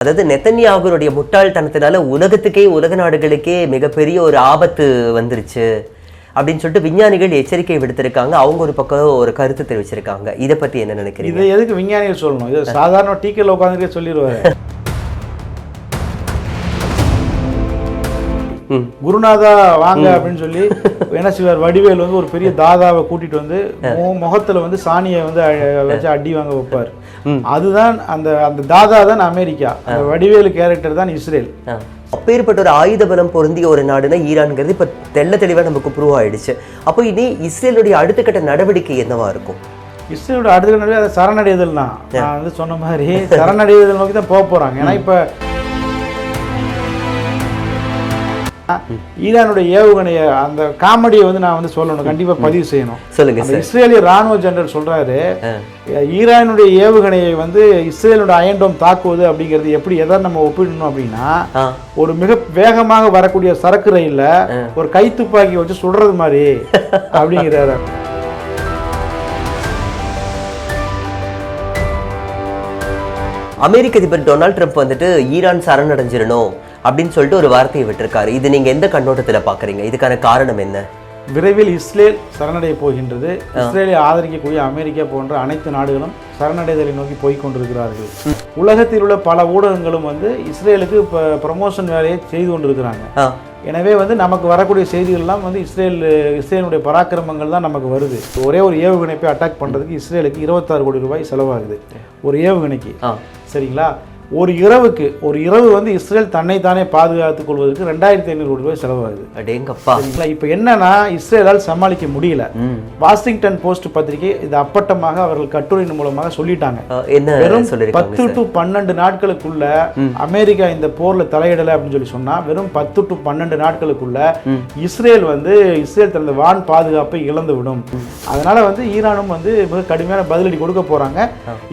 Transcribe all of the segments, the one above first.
அதாவது நெத்தன்யாகுனுடைய முட்டாள்தனத்தினால உலக நாடுகளுக்கே மிகப்பெரிய ஒரு ஆபத்து வந்துருச்சு அப்படின்னு சொல்லிட்டு விஞ்ஞானிகள் எச்சரிக்கை விடுத்திருக்காங்க. அவங்க ஒரு பக்கம் ஒரு கருத்து தெரிவிச்சிருக்காங்க. இதை பத்தி என்ன நினைக்கிறீங்க? இதை எதுக்கு விஞ்ஞானிகள் சொல்லணும்? இது சாதாரண டீக்கெல உட்காந்துட்டே சொல்லிடுவாரு. குருநாதா வாங்க அப்படின்னு சொல்லி என்ன செய்வார், வடிவேல் வந்து ஒரு பெரிய தாதாவை கூட்டிட்டு வந்து முகத்துல வந்து சாணியை வந்து வச்சு அடி வாங்க வைப்பார். அதுதான் அந்த அந்த தாதா தான் அமெரிக்கா, அந்த வடிவேலு கேரக்டர் தான் இஸ்ரேல். அப்பேற்பட்ட ஒரு ஆயுத பலம் பொருந்திய ஒரு நாடுனா ஈரான்ங்கிறது இப்ப தெள்ள தெளிவா நமக்கு ப்ரூவ் ஆயிடுச்சு. அப்போ இனி இஸ்ரேலுடைய அடுத்த கட்ட நடவடிக்கை என்னவா இருக்கும்? இஸ்ரேலோட அடுத்த கட்ட நடவடிக்கை சரணடைதல் தான். நான் வந்து சொன்ன மாதிரி சரணடைதல் நோக்கி தான் போக போறாங்க. ஏன்னா இப்ப ஈரானுடைய ஏவுகணைய அந்த காமெடியை வந்து நான் வந்து சொல்லணும், கண்டிப்பா பதிவு செய்யணும். சொல்லுங்க. இஸ்ரேலிய ராணுவ ஜெனரல் சொல்றாரு, ஈரானுடைய ஏவுகணையை வந்து இஸ்ரேலோட அயன்டோம் தாக்குவது அப்படிங்கிறது எப்படி எதை நம்ம ஒப்பிடணும் அப்படின்னா, ஒரு மிக வேகமாக வரக்கூடிய சரக்கு ரயில்ல ஒரு கைத்துப்பாக்கி வச்சு சுடுறது மாதிரி அப்படிங்கிறாரு. அமெரிக்க அதிபர் டொனால்ட் ட்ரம்ப் வந்துட்டு ஈரான் சரணடைஞ்சிடணும் அப்படின்னு சொல்லிட்டு ஒரு வார்த்தையை விட்டுருக்காரு. இது நீங்க எந்த கண்ணோட்டத்துல பாக்குறீங்க? இதுக்கான காரணம் என்ன? விரைவில் இஸ்ரேல் சரணடைய போகின்றது. இஸ்ரேலை ஆதரிக்கக்கூடிய அமெரிக்கா போன்ற அனைத்து நாடுகளும் சரணடைதலை நோக்கி போய்கொண்டிருக்கிறார்கள். உலகத்தில் உள்ள பல ஊடகங்களும் வந்து இஸ்ரேலுக்கு இப்போ ப்ரமோஷன் வேலையை செய்து கொண்டிருக்கிறாங்க. எனவே வந்து நமக்கு வரக்கூடிய செய்திகள்லாம் வந்து இஸ்ரேலுடைய பராக்கிரமங்கள் தான் நமக்கு வருது. ஒரே ஒரு ஏவுகணை போய் அட்டாக் பண்ணுறதுக்கு இஸ்ரேலுக்கு 26 கோடி ரூபாய் செலவாகுது ஒரு ஏவுகணைக்கு. சரிங்களா? ஒரு இரவு வந்து இஸ்ரேல் தன்னைத்தானே பாதுகாத்துக் கொள்வதற்கு 2500 கோடி ரூபாய் செலவாகுது. அடேங்கப்பா. இப்ப என்னன்னா இஸ்ரேலால் சமாளிக்க முடியல. வாஷிங்டன் போஸ்ட் பத்திரிகை இது அப்பட்டமாக அவர்கள் கட்டுரையின் மூலமாக சொல்லிட்டாங்க. வெறும் 10 to 12 நாட்களுக்குள்ள அமெரிக்கா இந்த போர்ல தலையிடல அப்படின்னு சொல்லி சொன்னா, வெறும் 10 to 12 நாட்களுக்குள்ள இஸ்ரேல் தனது வான் பாதுகாப்பை இழந்து விடும். அதனால வந்து ஈரானும் வந்து மிக கடுமையான பதிலடி கொடுக்க போறாங்க.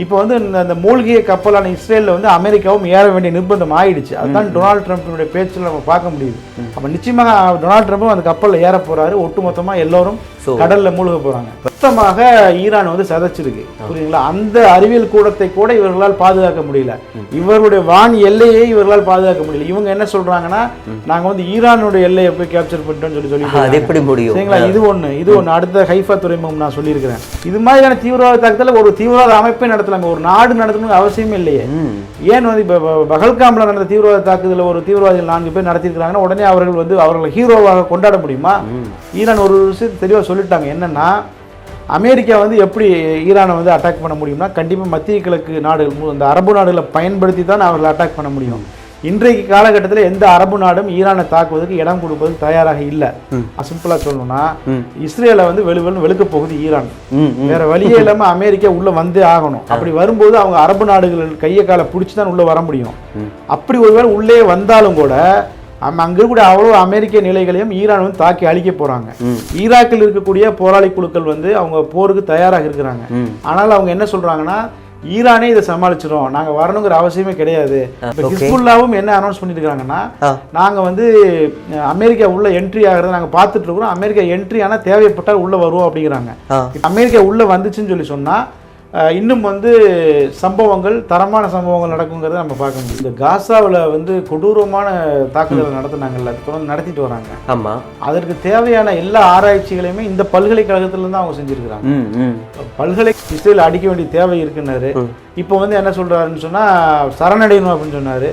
இப்ப வந்து இந்த மூழ்கிய கப்பலான இஸ்ரேல்ல வந்து அமெரிக்காவும் ஏற வேண்டிய நிர்பந்தம் ஆயிடுச்சு. அதுதான் டொனால்ட் ட்ரம்ப்பினுடைய பேச்சில் நம்ம பார்க்க முடியுது. அப்ப நிச்சயமாக டொனால்ட் ட்ரம்ப்பும் அந்த கப்பலில் ஏற போறாரு. ஒட்டுமொத்தமா எல்லாரும் கடல்ல மூழ்க போறாங்க. மொத்தமாக ஈரான் வந்து சதைச்சிருக்கு. புரியுங்களா? அந்த அறிவியல் கூடத்தை கூட இவர்களால் பாதுகாக்க முடியல. இவர்களுடைய வான் எல்லையை இவர்களால் பாதுகாக்க முடியல. இவங்க என்ன சொல்றாங்கன்னா, நாங்க வந்து ஈரானுடைய எல்லையை போய் கேப்சர் பண்ணிட்டோம்னு சொல்லி எப்படி முடியும்? சரிங்களா? இது ஒண்ணு அடுத்த ஹைஃபா துறைமுகம் நான் சொல்லியிருக்கிறேன். இது மாதிரியான தீவிரவாத தாக்குதல் ஒரு தீவிரவாத அமைப்பை நடத்தலாங்க, ஒரு நாடு நடத்தணும் அவசியமே இல்லையே. ஏன் வந்து இப்ப பகல்காம்ல நடந்த தீவிரவாத தாக்குதல் ஒரு தீவிரவாதிகள் 4 பேர் நடத்திருக்கிறாங்கன்னா உடனே அவர்களை ஹீரோவாக கொண்டாட முடியுமா? ஈரான் ஒரு விஷயத்தை தெளிவாக சொல்லிட்டாங்க. என்னன்னா, அமெரிக்கா வந்து எப்படி ஈரானை வந்து அட்டாக் பண்ண முடியும்னா, கண்டிப்பாக மத்திய கிழக்கு நாடுகள், இந்த அரபு நாடுகளை பயன்படுத்தி தான் அவர்களை அட்டாக் பண்ண முடியும். இன்றைக்கு காலகட்டத்தில் எந்த அரபு நாடும் ஈரானை தாக்குவதற்கு இடம் கொடுப்பதற்கு தயாராக இல்லை. சிம்பிளா சொல்லணும்னா, இஸ்ரேலை வந்து வெளுக்க போகுது ஈரான். வேற வழியே இல்லாம அமெரிக்கா உள்ள வந்தே ஆகணும். அப்படி வரும்போது அவங்க அரபு நாடுகள் கையை காலை பிடிச்சுதான் உள்ள வர முடியும். அப்படி ஒருவேளை உள்ளே வந்தாலும் கூட அங்க கூட அவ்வளவு அமெரிக்க நிலைகளையும் ஈரான் வந்து தாக்கி அழிக்க போறாங்க. ஈராக்கில் இருக்கக்கூடிய போராளி குழுக்கள் வந்து அவங்க போருக்கு தயாராக இருக்கிறாங்க. ஆனால் அவங்க என்ன சொல்றாங்கன்னா, ஈரானே இதை சமாளிச்சிடும், நாங்க வரணுங்கிற அவசியமே கிடையாது. ஹிஸ்புல்லாவும் என்ன அனௌன்ஸ் பண்ணிருக்காங்கன்னா, நாங்க வந்து அமெரிக்கா உள்ள என்ட்ரி ஆகிறத நாங்க பார்த்துட்டு இருக்கிறோம், அமெரிக்கா என்ட்ரி ஆனா தேவைப்பட்டால் உள்ள வருவோம் அப்படிங்கிறாங்க. அமெரிக்கா உள்ள வந்துச்சுன்னு சொல்லி சொன்னா இன்னும் வந்து தரமான சம்பவங்கள் நடக்குங்கிறத நம்ம பார்க்க முடியும். இந்த காசாவில் வந்து கொடூரமான தாக்குதல் நடத்தினாங்கல்ல, அது தொடர்ந்து நடத்திட்டு வராங்க. ஆமா, அதற்கு தேவையான எல்லா ஆராய்ச்சிகளையுமே இந்த பல்கலைக்கழகத்துல இருந்து அவங்க செஞ்சிருக்கிறாங்க. இஸ்ரேல் அடிக்க வேண்டிய தேவை இருக்குன்னாரு. இப்போ வந்து என்ன சொல்றாருன்னு சொன்னா, சரணடையணும் அப்படின்னு சொன்னாரு.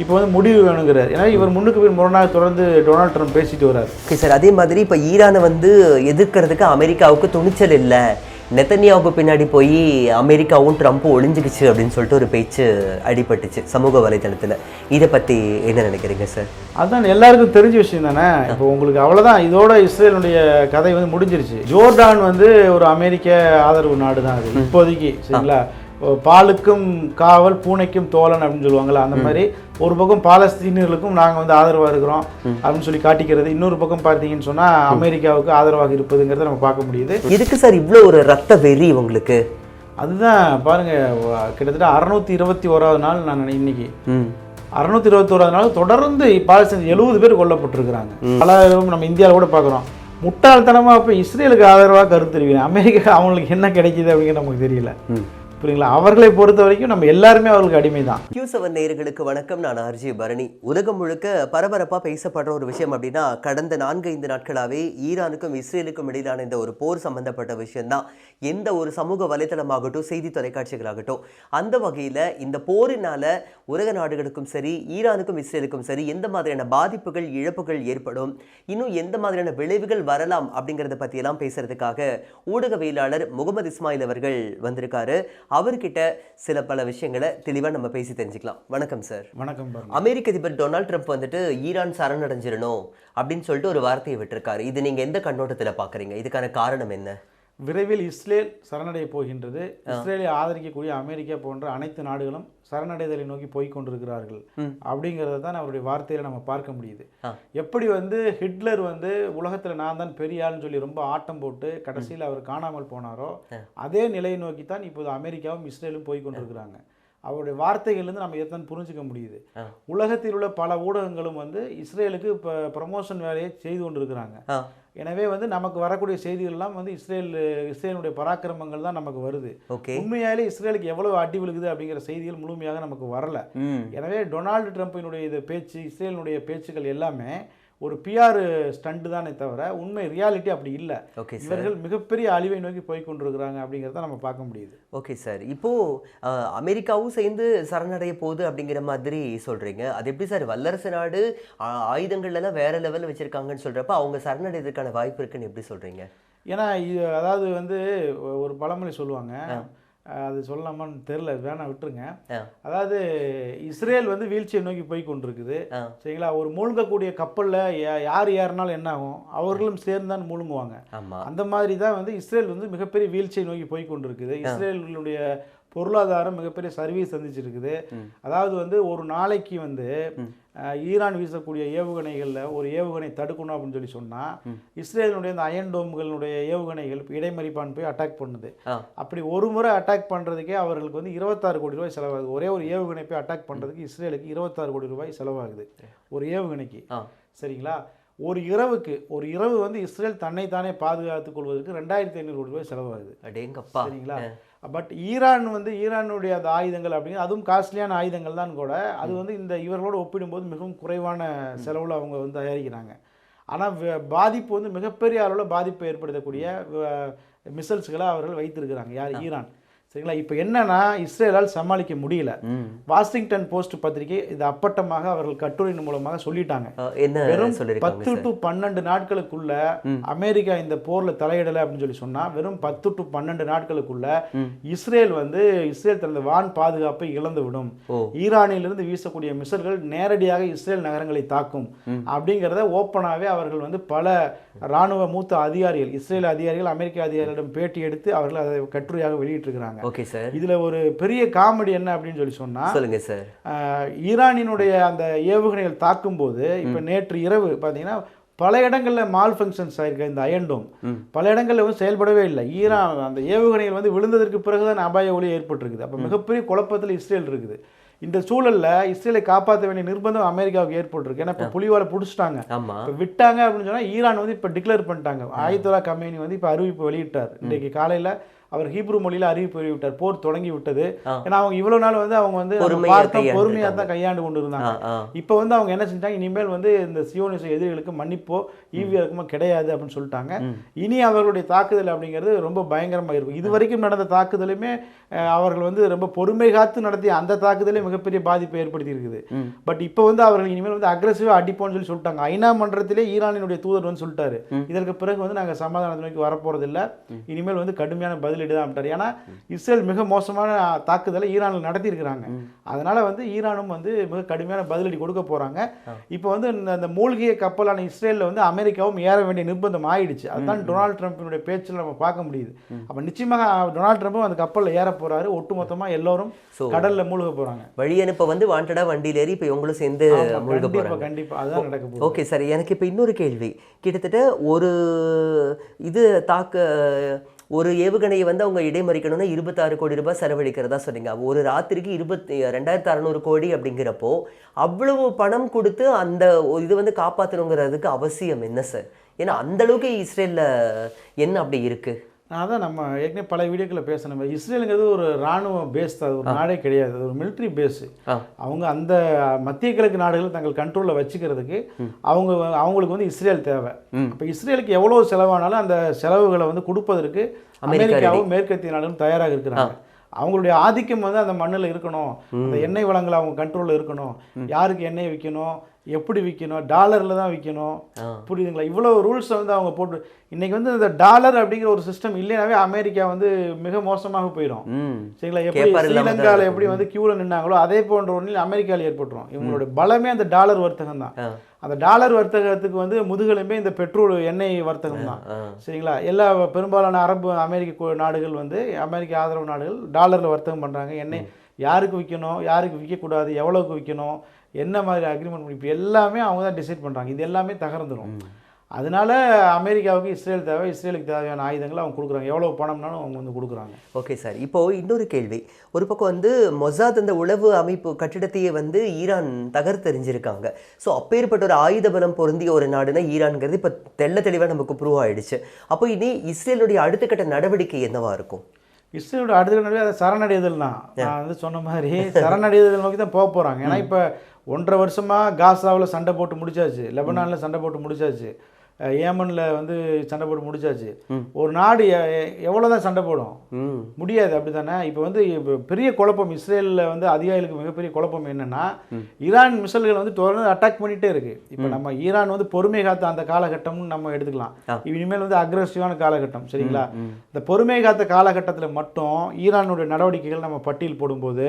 இப்போ வந்து முடிவு வேணுங்கிறாரு. ஏன்னா இவர் முன்னுக்கு பின் முரணாக தொடர்ந்து டொனால்ட் ட்ரம்ப் பேசிட்டு வர்றாரு. ஓகே சார், அதே மாதிரி இப்போ ஈரானை வந்து எதிர்க்கிறதுக்கு அமெரிக்காவுக்கு துணிச்சல் இல்லை, நெத்தன்யாவுக்கு பின்னாடி போய் அமெரிக்காவும் ட்ரம்ப்பும் ஒளிஞ்சுக்கிச்சு அப்படின்னு சொல்லிட்டு ஒரு பேச்சு அடிபட்டுச்சு சமூக வலைதளத்தில். இதை பற்றி என்ன நினைக்கிறீங்க சார்? அதுதான் எல்லாருக்கும் தெரிஞ்ச விஷயம் தானே. இப்போ உங்களுக்கு அவ்வளோதான், இதோட இஸ்ரேலுடைய கதை வந்து முடிஞ்சிருச்சு. ஜோர்டான் வந்து ஒரு அமெரிக்க ஆதரவு நாடு தான் அது இப்போதைக்கு. சரிங்களா? பாலுக்கும் காவல் பூனைக்கும் தோழன் அப்படின்னு சொல்லுவாங்கல்ல, அந்த மாதிரி ஒரு பக்கம் பாலஸ்தீனியர்களுக்கும் நாங்கள் வந்து ஆதரவாக இருக்கிறோம் அப்படின்னு சொல்லி காட்டிக்கிறது, இன்னொரு பக்கம் பார்த்தீங்கன்னு சொன்னால் அமெரிக்காவுக்கு ஆதரவாக இருப்பதுங்கிறத நம்ம பார்க்க முடியுது. இதுக்கு சார் இவ்வளோ ஒரு ரத்த வெறி உங்களுக்கு? அதுதான் பாருங்க, கிட்டத்தட்ட 621வது நாள் நான் இன்னைக்கு 621வது நாள் தொடர்ந்து பாலஸ்தீன் 70 பேர் கொல்லப்பட்டிருக்கிறாங்க. பலரும் நம்ம இந்தியாவில் கூட பார்க்குறோம். முட்டாள்தனமாக இப்போ இஸ்ரேலுக்கு ஆதரவாக கருத்து தெரிவிக்கிறேன். அமெரிக்கா அவங்களுக்கு என்ன கிடைக்கிது அப்படிங்கிற நமக்கு தெரியல. புரியுங்களா? அவர்களை பொறுத்த வரைக்கும் நம்ம எல்லாருமே அவர்களுக்கு அடிமை தான். Q7 நேயர்களுக்கு வணக்கம். நான் ஆர்ஜி பரணி. உலகம் முழுக்க பரபரப்பாக பேசப்படுற ஒரு விஷயம் அப்படின்னா, கடந்த 4-5 நாட்களாகவே ஈரானுக்கும் இஸ்ரேலுக்கும் இடையிலான இந்த ஒரு போர் சம்பந்தப்பட்ட விஷயம்தான். எந்த ஒரு சமூக வலைத்தளமாகட்டும், செய்தி தொலைக்காட்சிகளாகட்டும், அந்த வகையில் இந்த போரினால உலக நாடுகளுக்கும் சரி, ஈரானுக்கும் இஸ்ரேலுக்கும் சரி, எந்த மாதிரியான பாதிப்புகள், இழப்புகள் ஏற்படும், இன்னும் எந்த மாதிரியான விளைவுகள் வரலாம் அப்படிங்கிறத பற்றியெல்லாம் பேசுறதுக்காக ஊடகவியலாளர் முகமது இஸ்மாயில் அவர்கள் வந்திருக்காரு. அவர்கிட்ட சில பல விஷயங்களை தெளிவாக நம்ம பேசி தெரிஞ்சுக்கலாம். வணக்கம் சார். வணக்கம். அமெரிக்க அதிபர் டொனால்ட் ட்ரம்ப் வந்துட்டு ஈரான் சரணடைஞ்சிடணும் அப்படின்னு சொல்லிட்டு ஒரு வார்த்தையை விட்டுருக்காரு. இது நீங்க எந்த கண்ணோட்டத்தில் பார்க்குறீங்க? இதுக்கான காரணம் என்ன? விரைவில் இஸ்ரேல் சரணடைய போகின்றது. இஸ்ரேலை ஆதரிக்கக்கூடிய அமெரிக்கா போன்ற அனைத்து நாடுகளும் சரணடைதலை நோக்கி போய் கொண்டிருக்கிறார்கள் அப்படிங்கிறத தான் அவருடைய வார்த்தையில நம்ம பார்க்க முடியுது. எப்படி ஹிட்லர் உலகத்துல நான் தான் பெரிய ஆள்னு சொல்லி ரொம்ப ஆட்டம் போட்டு கடைசியில் அவர் காணாமல் போனாரோ, அதே நிலையை நோக்கி தான் இப்போது அமெரிக்காவும் இஸ்ரேலும் போய் கொண்டிருக்கிறாங்க. அவருடைய வார்த்தைகள்லேருந்து நம்ம இதைத்தான் புரிஞ்சுக்க முடியுது. உலகத்தில் உள்ள பல ஊடகங்களும் இஸ்ரேலுக்கு இப்போ ப்ரமோஷன் வேலையை செய்து கொண்டிருக்கிறாங்க. எனவே நமக்கு வரக்கூடிய செய்திகள் எல்லாம் இஸ்ரேலுடைய பராக்கிரமங்கள் தான் நமக்கு வருது. உண்மையாலே இஸ்ரேலுக்கு எவ்வளவு அடி விழுகுது அப்படிங்கிற செய்திகள் முழுமையாக நமக்கு வரல. எனவே டொனால்டு ட்ரம்பினுடைய இது பேச்சு, இஸ்ரேலினுடைய பேச்சுக்கள் எல்லாமே ஒரு பிஆர் ஸ்டண்ட் தானே தவிர உண்மை ரியாலிட்டி அப்படி இல்லை. இவர்கள் மிகப்பெரிய அழிவை நோக்கி போய் கொண்டிருக்கிறாங்க அப்படிங்கிறத நம்ம பார்க்க முடியுது. ஓகே சார், இப்போ அமெரிக்காவும் சேர்ந்து சரணடைய போகுது அப்படிங்கிற மாதிரி சொல்றீங்க. அது எப்படி சார்? வல்லரசு நாடு ஆயுதங்கள் எல்லாம் வேற லெவலில் வச்சிருக்காங்கன்னு சொல்றப்ப அவங்க சரணடைறதுக்கான வாய்ப்பு இருக்குன்னு எப்படி சொல்றீங்க? ஏன்னா அதாவது ஒரு பழமொழி சொல்லுவாங்க, அது சொல்லலாமான்னு தெரியல, வேணாம் விட்டுருங்க. அதாவது இஸ்ரேல் வீழ்ச்சியை நோக்கி போய் கொண்டிருக்குது சரிங்களா. ஒரு மூழ்கக்கூடிய கப்பலில் யார் ஏறினாலும் என்ன ஆகும்? அவர்களும் சேர்ந்து தான் மூழ்குவாங்க. அந்த மாதிரி தான் இஸ்ரேல் மிகப்பெரிய வீழ்ச்சியை நோக்கி போய் கொண்டிருக்குது. இஸ்ரேலுடைய பொருளாதாரம் மிகப்பெரிய சர்வீஸ் சந்திச்சிருக்குது. அதாவது ஒரு நாளைக்கு ஈரான் வீசக்கூடிய ஏவுகணைகளில் ஒரு ஏவுகணை தடுக்கணும் அப்படின்னு சொல்லி சொன்னால் இஸ்ரேலினுடைய இந்த அயன் டோம்களுடைய ஏவுகணைகள் இடைமறிப்பான் போய் அட்டாக் பண்ணுது. அப்படி ஒரு முறை அட்டாக் பண்ணுறதுக்கே அவர்களுக்கு 26 கோடி ரூபாய் செலவாகுது. ஒரே ஒரு ஏவுகணை போய் அட்டாக் பண்ணுறதுக்கு இஸ்ரேலுக்கு 26 கோடி ரூபாய் செலவாகுது ஒரு ஏவுகணைக்கு. சரிங்களா. ஒரு இரவு இஸ்ரேல் தன்னைத்தானே பாதுகாத்துக் கொள்வதற்கு 2500 கோடி ரூபாய் செலவாகுது. சரிங்களா. பட் ஈரானுடைய அந்த ஆயுதங்கள் அப்படிங்கிறது அதுவும் காஸ்ட்லியான ஆயுதங்கள் தான் கூட. அது இந்த இவர்களோடு ஒப்பிடும்போது மிகவும் குறைவான செலவில் அவங்க தயாரிக்கிறாங்க. ஆனால் பாதிப்பு மிகப்பெரிய அளவில் பாதிப்பை ஏற்படுத்தக்கூடிய மிசைல்ஸ்களை அவர்கள் வைத்திருக்கிறாங்க. யார்? ஈரான். சரிங்களா. இப்போ என்னன்னா இஸ்ரேலால் சமாளிக்க முடியல. வாஷிங்டன் போஸ்ட் பத்திரிகை இது அப்பட்டமாக அவர்கள் கட்டுரையின் மூலமாக சொல்லிட்டாங்க. வெறும் 10 to 12 நாட்களுக்குள்ள அமெரிக்கா இந்த போர்ல தலையிடலை அப்படின்னு சொல்லி சொன்னா வெறும் 10 to 12 நாட்களுக்குள்ள இஸ்ரேல் தனது வான் பாதுகாப்பை இழந்து விடும். ஈரானிலிருந்து வீசக்கூடிய மிசைல்கள் நேரடியாக இஸ்ரேல் நகரங்களை தாக்கும் அப்படிங்கிறத ஓப்பனாவே அவர்கள் பல ராணுவ மூத்த அதிகாரிகள், இஸ்ரேல் அதிகாரிகள், அமெரிக்க அதிகாரிகளிடம் பேட்டி எடுத்து அவர்கள் அதை கட்டுரையாக வெளியிட்டிருக்கிறாங்க. Okay sir. இதுல ஒரு பெரிய காமெடி என்ன அப்படின்னு சொல்லி சொன்னா, சொல்லுங்க சார். ஈரானினுடைய அந்த ஏவுகணைகள் தாக்கும் போது இப்ப நேற்று இரவு பாத்தீங்கன்னா பல இடங்கள்ல மால் ஃபங்க்ஷன்ஸ் ஆயிருக்கு. இந்த அயன்டோம் பல இடங்கள்ல செயல்படவே இல்லை. ஈரான் அந்த ஏவுகணைகள் விழுந்ததற்கு பிறகுதான் அபாய ஒலி ஏற்பட்டிருக்குது. அப்ப மிகப்பெரிய குழப்பத்தில் இஸ்ரேல் இருக்குது. இந்த சூழல்ல இஸ்ரேலை காப்பாற்ற வேண்டிய நிர்பந்தம் அமெரிக்காவுக்கு ஏற்பட்டிருக்கு. ஏன்னா இப்ப புலிவாலை பிடிச்சிட்டாங்க, விட்டாங்க அப்படின்னு சொன்னா ஈரான் இப்ப டிக்ளேர் பண்ணிட்டாங்க. ஆயத்துல்லா கமேனி இப்ப அறிவிப்பு வெளியிட்டார். இன்றைக்கு காலையில அவர் ஹீப்ரு மொழியில அறிவிப்பு வெளியிட்டார். போர் தொடங்கி விட்டது. ஏன்னா அவங்க இவ்வளவு நாள் அவங்க பொறுமையா தான் கையாண்டு கொண்டு இருந்தாங்க. இப்ப அவங்க என்ன செஞ்சாங்க, இனிமேல் இந்த சியோனிச எதிரிகளுக்கு மன்னிப்போ ஈவியரக்கமோ கிடையாது அப்படின்னு சொல்லிட்டாங்க. இனி அவர்களுடைய தாக்குதல் அப்படிங்கிறது ரொம்ப பயங்கரமா இருக்கும். இதுவரைக்கும் நடந்த தாக்குதலுமே அவர்கள் ரொம்ப பொறுமை காத்து நடத்திய அந்த தாக்குதலே மிகப்பெரிய பாதிப்பை ஏற்படுத்தி இருக்குது. பட் இப்போ அவர்கள் இனிமேல் அக்ரெசிவா அடிப்போம்னு சொல்லி சொல்லிட்டாங்க. ஐநா மன்றத்திலே ஈரானினுடைய தூதர் சொல்லிட்டாரு, இதற்கு பிறகு நாங்க சமாதானத்தை நோக்கி வரப்போறது இல்லை, இனிமேல் கடுமையான பதில் தான். ஏன்னா இஸ்ரேல் மிக மோசமான தாக்குதலை ஈரானில் நடத்தி இருக்கிறாங்க. அதனால ஈரானும் மிக கடுமையான பதிலடி கொடுக்க போறாங்க. இப்போ இந்த மூழ்கிய கப்பலான இஸ்ரேல்ல அமெரிக்காவும் ஏற வேண்டிய நிர்பந்தம் ஆயிடுச்சு. அதுதான் டொனால்டு ட்ரம்பினுடைய பேச்சில் நம்ம பார்க்க முடியுது. அப்ப நிச்சயமாக டொனால்டு ட்ரம்பும் அந்த கப்பலில் ஏற போறாரு. ஒட்டுமொத்தமா எல்லாரும் கடல்ல மூழ்க போறாங்க. வழி அனுப்ப வாண்டடா வண்டியில ஏறி இப்ப இவங்களும் சேர்ந்து மூழ்க போறாங்க. கண்டிப்பா அதுதான் நடக்க போகுது. ஓகே சார், எனக்கு இப்ப இன்னொரு கேள்வி. கிட்டத்தட்ட ஒரு ஏவுகணையை அவங்க இடைமறிக்கணும்னா 26 கோடி ரூபாய் செலவழிக்கிறதா சொன்னீங்க. ஒரு ராத்திரிக்கு 2600 கோடி அப்படிங்கிறப்போ அவ்வளவு பணம் கொடுத்து அந்த இது காப்பாற்றணுங்கிறதுக்கு அவசியம் என்ன சார்? ஏன்னா அந்த அளவுக்கு இஸ்ரேல்ல என்ன அப்படி இருக்கு? அதான் நம்ம ஏற்கனவே பல வீடியோக்களில் பேசணும். இஸ்ரேலுங்கிறது ஒரு இராணுவ பேஸ் தான், அது ஒரு நாடே கிடையாது, அது ஒரு மிலிட்ரி பேஸு. அவங்க அந்த மத்திய கிழக்கு நாடுகள் தங்கள் கண்ட்ரோலில் வச்சுக்கிறதுக்கு அவங்களுக்கு வந்து இஸ்ரேல் தேவை. இப்போ இஸ்ரேலுக்கு எவ்வளோ செலவானாலும் அந்த செலவுகளை வந்து கொடுப்பதற்கு அமெரிக்காவும் மேற்கத்திய நாடுகளும் தயாராக இருக்கிறாங்க. அவங்களுடைய ஆதிக்கம் வந்து அந்த மண்ணில் இருக்கணும், அந்த எண்ணெய் வளங்களை அவங்க கண்ட்ரோலில் இருக்கணும், யாருக்கு எண்ணெய் விற்கணும், எப்படி விற்கணும், டாலரில் தான் விற்கணும், புரியுதுங்களா? இவ்வளோ ரூல்ஸை வந்து அவங்க போட்டு இன்னைக்கு வந்து இந்த டாலர் அப்படிங்கிற ஒரு சிஸ்டம் இல்லைனாவே அமெரிக்கா வந்து மிக மோசமாக போயிடும். சரிங்களா? எப்படி ஸ்ரீலங்காவில் எப்படி வந்து கியூவில் நின்னாங்களோ அதே போன்ற ஒன்றில் அமெரிக்காவில் ஏற்பட்டுரும். இவங்களுடைய பலமே அந்த டாலர் வர்த்தகம் தான். அந்த டாலர் வர்த்தகத்துக்கு வந்து முதுகெலும்பே இந்த பெட்ரோல் எண்ணெய் வர்த்தகம் தான். சரிங்களா? எல்லா பெரும்பாலான அரபு அமெரிக்க நாடுகள் வந்து அமெரிக்க ஆதரவு நாடுகள் டாலரில் வர்த்தகம் பண்ணுறாங்க. எண்ணெய் யாருக்கு விற்கணும், யாருக்கு விற்கக்கூடாது, எவ்வளோக்கு விற்கணும், என்ன மாதிரி அக்ரிமெண்ட், இப்போ எல்லாமே அவங்க தான் டிசைட் பண்ணுறாங்க. இது எல்லாமே தகர்ந்துடும். அதனால அமெரிக்காவுக்கு இஸ்ரேல் தேவை, இஸ்ரேலுக்கு தேவையான ஆயுதங்களை அவங்க கொடுக்குறாங்க, எவ்வளோ பணம்னாலும் அவங்க வந்து கொடுக்குறாங்க. ஓகே சார், இப்போது இன்னொரு கேள்வி. ஒரு பக்கம் வந்து மொசாத் அந்த உளவு அமைப்பு கட்டிடத்தையே வந்து ஈரான் தகர்த்தெறிஞ்சிருக்காங்க. ஸோ அப்பேற்பட்ட ஒரு ஆயுத பலம் பொருந்திய ஒரு நாடுனா ஈரான்ங்கிறது இப்போ தெளிவாக நமக்கு ப்ரூவ் ஆகிடுச்சு. அப்போ இனி இஸ்ரேலுடைய அடுத்த கட்ட நடவடிக்கை என்னவா இருக்கும்? இஸ்ரேலோட அடுத்த நடவடிக்கை அதை சரணடைதல் தான். நான் வந்து சொன்ன மாதிரி சரணடைதல் நோக்கி தான் போக போகிறாங்க. ஏன்னா இப்போ 1.5 வருஷமாக காசாவில் சண்டை போட்டு முடிச்சாச்சு, லெபனானில் சண்டை போட்டு முடிச்சாச்சு, ஏமனில் வந்து சண்டை போட்டு முடிச்சாச்சு. ஒரு நாடு எவ்வளோதான் சண்டை போடும்? முடியாது, அப்படி தானே? இப்போ வந்து பெரிய குழப்பம் இஸ்ரேலில் வந்து அதிகாரிகளுக்கு மிகப்பெரிய குழப்பம் என்னென்னா, ஈரான் மிசைல்கள் வந்து தொடர்ந்து அட்டாக் பண்ணிகிட்டே இருக்குது. இப்போ நம்ம ஈரான் வந்து பொறுமை காத்த அந்த காலகட்டம்னு நம்ம எடுத்துக்கலாம். இனிமேல் வந்து அக்ரெசிவான காலகட்டம். சரிங்களா? இந்த பொறுமை காத்த காலகட்டத்தில் மட்டும் ஈரானுடைய நடவடிக்கைகள் நம்ம பட்டியல் போடும்போது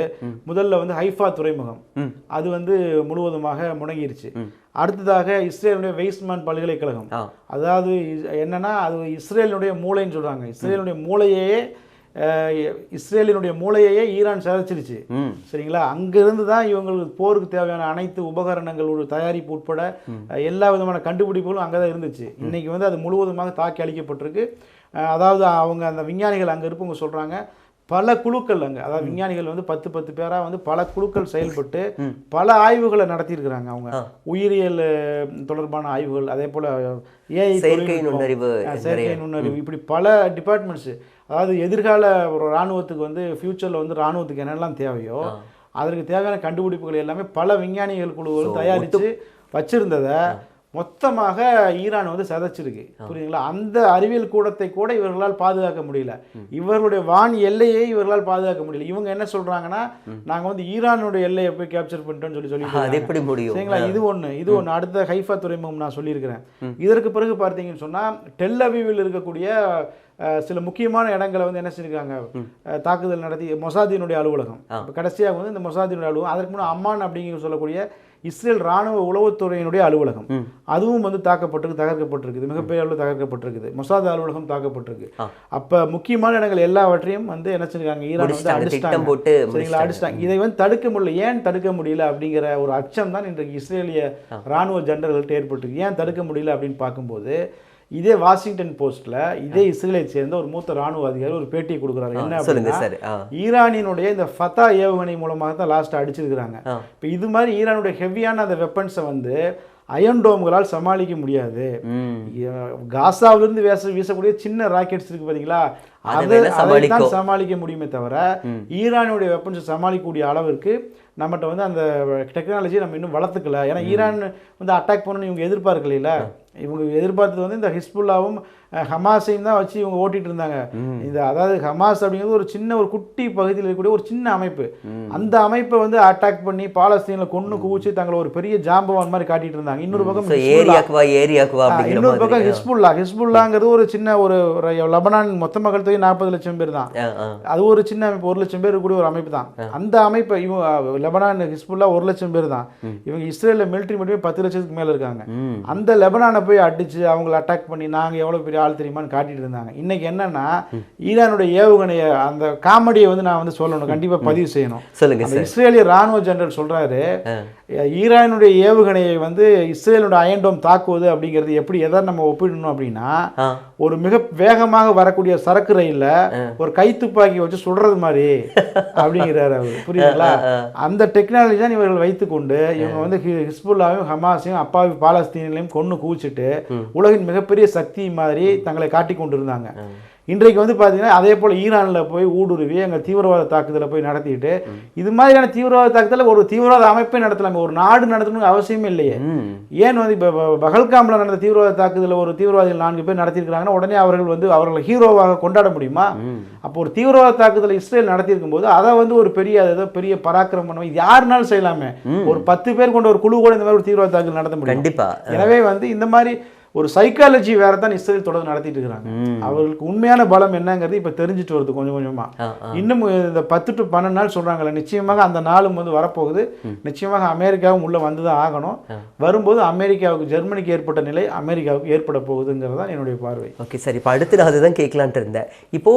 முதல்ல வந்து ஹைஃபா துறைமுகம் அது வந்து முழுவதுமாக முடங்கிருச்சு. அடுத்ததாக இஸ்ரேலுடைய வெய்ஸ்மேன் பல்கலைக்கழகம், அதாவது என்னன்னா அது இஸ்ரேலினுடைய மூளைன்னு சொல்றாங்க. இஸ்ரேலினுடைய மூளையே ஈரான் சிதைச்சிருச்சு. சரிங்களா? அங்கிருந்து தான் இவங்களுக்கு போருக்கு தேவையான அனைத்து உபகரணங்கள் தயாரிப்பு உட்பட எல்லா விதமான கண்டுபிடிப்புகளும் அங்கே தான் இருந்துச்சு. இன்னைக்கு வந்து அது முழுவதுமாக தாக்கி அளிக்கப்பட்டிருக்கு. அதாவது அவங்க அந்த விஞ்ஞானிகள் அங்கே இருப்பவங்க சொல்றாங்க, பல குழுக்கள் அங்கே, அதாவது விஞ்ஞானிகள் வந்து 10 பேராக வந்து பல குழுக்கள் செயல்பட்டு பல ஆய்வுகளை நடத்தியிருக்கிறாங்க. அவங்க உயிரியல் தொடர்பான ஆய்வுகள், அதே போல் ஏஐ, செயற்கை நுண்ணறிவு, இப்படி பல டிபார்ட்மெண்ட்ஸு. அதாவது எதிர்கால ஒரு இராணுவத்துக்கு வந்து ஃபியூச்சரில் வந்து இராணுவத்துக்கு என்னெல்லாம் தேவையோ அதற்கு தேவையான கண்டுபிடிப்புகள் எல்லாமே பல விஞ்ஞானிகள் குழுக்கள் தயாரித்து வச்சிருந்ததை மொத்தமாக ஈரான் வந்து சதைச்சிருக்கு. புரியுதுங்களா? அந்த அறிவியல் கூடத்தை கூட இவர்களால் பாதுகாக்க முடியல, இவர்களுடைய வான் எல்லையை இவர்களால் பாதுகாக்க முடியல. இவங்க என்ன சொல்றாங்கன்னா, நாங்க வந்து ஈரானுடைய எல்லையை போய் கேப்சர் பண்ணிட்டோம்னு சொல்லி எப்படி முடியும்? சரிங்களா? இது ஒன்று. அடுத்த ஹைஃபா துறைமுகம் நான் சொல்லியிருக்கிறேன். இதற்கு பிறகு பார்த்தீங்கன்னு சொன்னா டெல் அவீவில் இருக்கக்கூடிய சில முக்கியமான இடங்களை வந்து என்ன செஞ்சிருக்காங்க, தாக்குதல் நடத்தி மொசாதினுடைய அலுவலகம், கடைசியாக வந்து இந்த மொசாதினுடைய அலுவலகம், அதற்கு முன்னாடி அம்மான் அப்படிங்கிற சொல்லக்கூடிய இஸ்ரேல் ராணுவ உளவுத்துறையினுடைய அலுவலகம், அதுவும் வந்து தகர்க்கப்பட்டிருக்குது, மிகப்பெரிய அளவில் தகர்க்கப்பட்டிருக்குது. மொசாத் அலுவலகம் தாக்கப்பட்டிருக்கு. அப்ப முக்கியமான இடங்கள் எல்லாவற்றையும் வந்து என்ன செஞ்சிருக்காங்க, ஈரான் வந்து அடிச்சிட்டாங்க. இதை வந்து தடுக்க முடியல. ஏன் தடுக்க முடியல அப்படிங்கிற ஒரு அச்சம் தான் இன்றைக்கு இஸ்ரேலிய ராணுவ ஜெனரல்கிட்ட ஏற்பட்டிருக்கு. ஏன் தடுக்க முடியல அப்படின்னு பார்க்கும்போது, இதே வாஷிங்டன் போஸ்ட்ல இதே இஸ்ரேலை சேர்ந்த ஒரு மூத்த ராணுவ அதிகாரி ஒரு பேட்டியை கொடுக்குறாரு. என்ன அப்படின்னா, ஈரானினுடைய இந்த ஃபதா ஏவுகணை மூலமாக தான் லாஸ்ட் அடிச்சிருக்கிறாங்க. இப்போ இது மாதிரி ஈரானுடைய ஹெவியான அந்த வெப்பன்ஸை வந்து அயன் டோம்களால் சமாளிக்க முடியாது. காசாவிலிருந்து வீசக்கூடிய சின்ன ராக்கெட்ஸ் இருக்கு பார்த்தீங்களா, அதைத்தான் சமாளிக்க முடியுமே தவிர ஈரானுடைய வெப்பன்ஸை சமாளிக்கக்கூடிய அளவிற்கு நம்மகிட்ட வந்து அந்த டெக்னாலஜியை நம்ம இன்னும் வளர்த்துக்கல. ஏன்னா ஈரான் வந்து அட்டாக் பண்ணணும்னு இவங்க எதிர்பார்க்கல. இவங்க எதிர்பார்த்தது வந்து இந்த ஹிஸ்புல்லாவும் ஹமாஸையும் தான் வச்சு இவங்க ஓட்டிட்டு இருந்தாங்க. அதாவது ஹமாஸ் அப்படிங்கிறது ஒரு குட்டி பகுதியில் இருக்கக்கூடிய ஒரு சின்ன அமைப்பு. அந்த அமைப்பை வந்து அட்டாக் பண்ணி பாலஸ்தீன்ல கொன்னு குவிச்சு தங்களை ஒரு பெரிய ஜாம்பவான் மாதிரி காட்டிட்டு இருந்தாங்க. இன்னொரு பக்கம் ஹிஸ்புல்லாங்கிறது ஒரு சின்ன ஒரு லெபனான் மொத்த மக்கள் தொகை 40 லட்சம் பேர் தான். அது ஒரு சின்ன அமைப்பு, 1 லட்சம் பேர் இருக்கக்கூடிய ஒரு அமைப்பு தான். அந்த அமைப்பை இவங்க லெபனான் ஹிஸ்புல்லா 1 லட்சம் பேர் தான். இவங்க இஸ்ரேல்ல மிலிட்டரி மட்டுமே 10 லட்சத்துக்கு மேல இருக்காங்க. அந்த லெபனானை போய் அடிச்சு அவங்களை அட்டாக் பண்ணி நாங்க எவ்வளவு பெரிய ஆள் தெரியுமான்னு காட்டிட்டு இருந்தாங்க. இன்னைக்கு என்னன்னா, ஈரானுடைய ஏவுகணைய அந்த காமெடியை வந்து நான் வந்து சொல்லணும், கண்டிப்பா பதிவு செய்யணும். இஸ்ரேலிய ராணுவ ஜெனரல் சொல்றாரு, ஈரானுடைய ஏவுகணையை வந்து இஸ்ரேலுடைய அயன் டோம் தாக்குவது அப்படிங்கிறது எதை நம்ம ஒப்பிடணும் அப்படின்னா, ஒரு மிக வேகமாக வரக்கூடிய சரக்கு ரயில்ல ஒரு கைத்துப்பாக்கி வச்சு சுடுறது மாதிரி அப்படிங்கிறாரு அவர். புரியுதுங்களா? அந்த டெக்னாலஜி தான் இவர்கள் வைத்துக்கொண்டு இவங்க வந்து ஹிஸ்புல்லாவையும் ஹமாஸையும் அப்பாவி பாலஸ்தீனையும் கொன்னு குவிச்சிட்டு உலகின் மிகப்பெரிய சக்தி மாதிரி தங்களை காட்டிக் கொண்டிருந்தாங்க. இன்றைக்கு வந்து பார்த்தீங்கன்னா அதே போல் ஈரானில் போய் ஊடுருவி அங்கே தீவிரவாத தாக்குதலை போய் நடத்திட்டு இது மாதிரியான தீவிரவாத தாக்குதலை ஒரு தீவிரவாத அமைப்பே நடத்தலாமே, ஒரு நாடு நடத்தணும்னு அவசியமே இல்லையே. ஏன் வந்து இப்போ பகல்காமில் நடந்த தீவிரவாத தாக்குதலில் ஒரு தீவிரவாதிகள் 4 பேர் நடத்தியிருக்கிறாங்கன்னா உடனே அவர்கள் வந்து அவர்களை ஹீரோவாக கொண்டாட முடியுமா? அப்போ ஒரு தீவிரவாத தாக்குதலை இஸ்ரேல் நடத்தியிருக்கும் போது அதை வந்து ஒரு பெரிய பராக்கிரமம் பண்ண யாருனாலும் செய்யலாமே. ஒரு 10 பேர் கொண்ட ஒரு குழு கூட இந்த மாதிரி ஒரு தீவிரவாத தாக்குதல் நடத்த முடியும் கண்டிப்பா. எனவே வந்து இந்த மாதிரி ஒரு சைக்காலஜி வேற தான் இஸ்ரேல் தொடர்ந்து நடத்திட்டு இருக்கிறாங்க. அவர்களுக்கு உண்மையான பலம் என்னங்கிறது இப்ப தெரிஞ்சுட்டு வருது கொஞ்சம் கொஞ்சமா. இன்னும் இந்த 10 to 12 நாள் சொல்றாங்கல்ல, நிச்சயமாக அந்த நாளும் வந்து வரப்போகுது. நிச்சயமாக அமெரிக்காவும் உள்ள வந்துதான் ஆகணும். வரும்போது அமெரிக்காவுக்கு ஜெர்மனிக்கு ஏற்பட்ட நிலை அமெரிக்காவுக்கு ஏற்பட போகுதுங்கிறது தான் என்னுடைய பார்வை. ஓகே சார், இப்போ அடுத்து நான் அதுதான் கேட்கலான்ட்டு இருந்தேன். இப்போ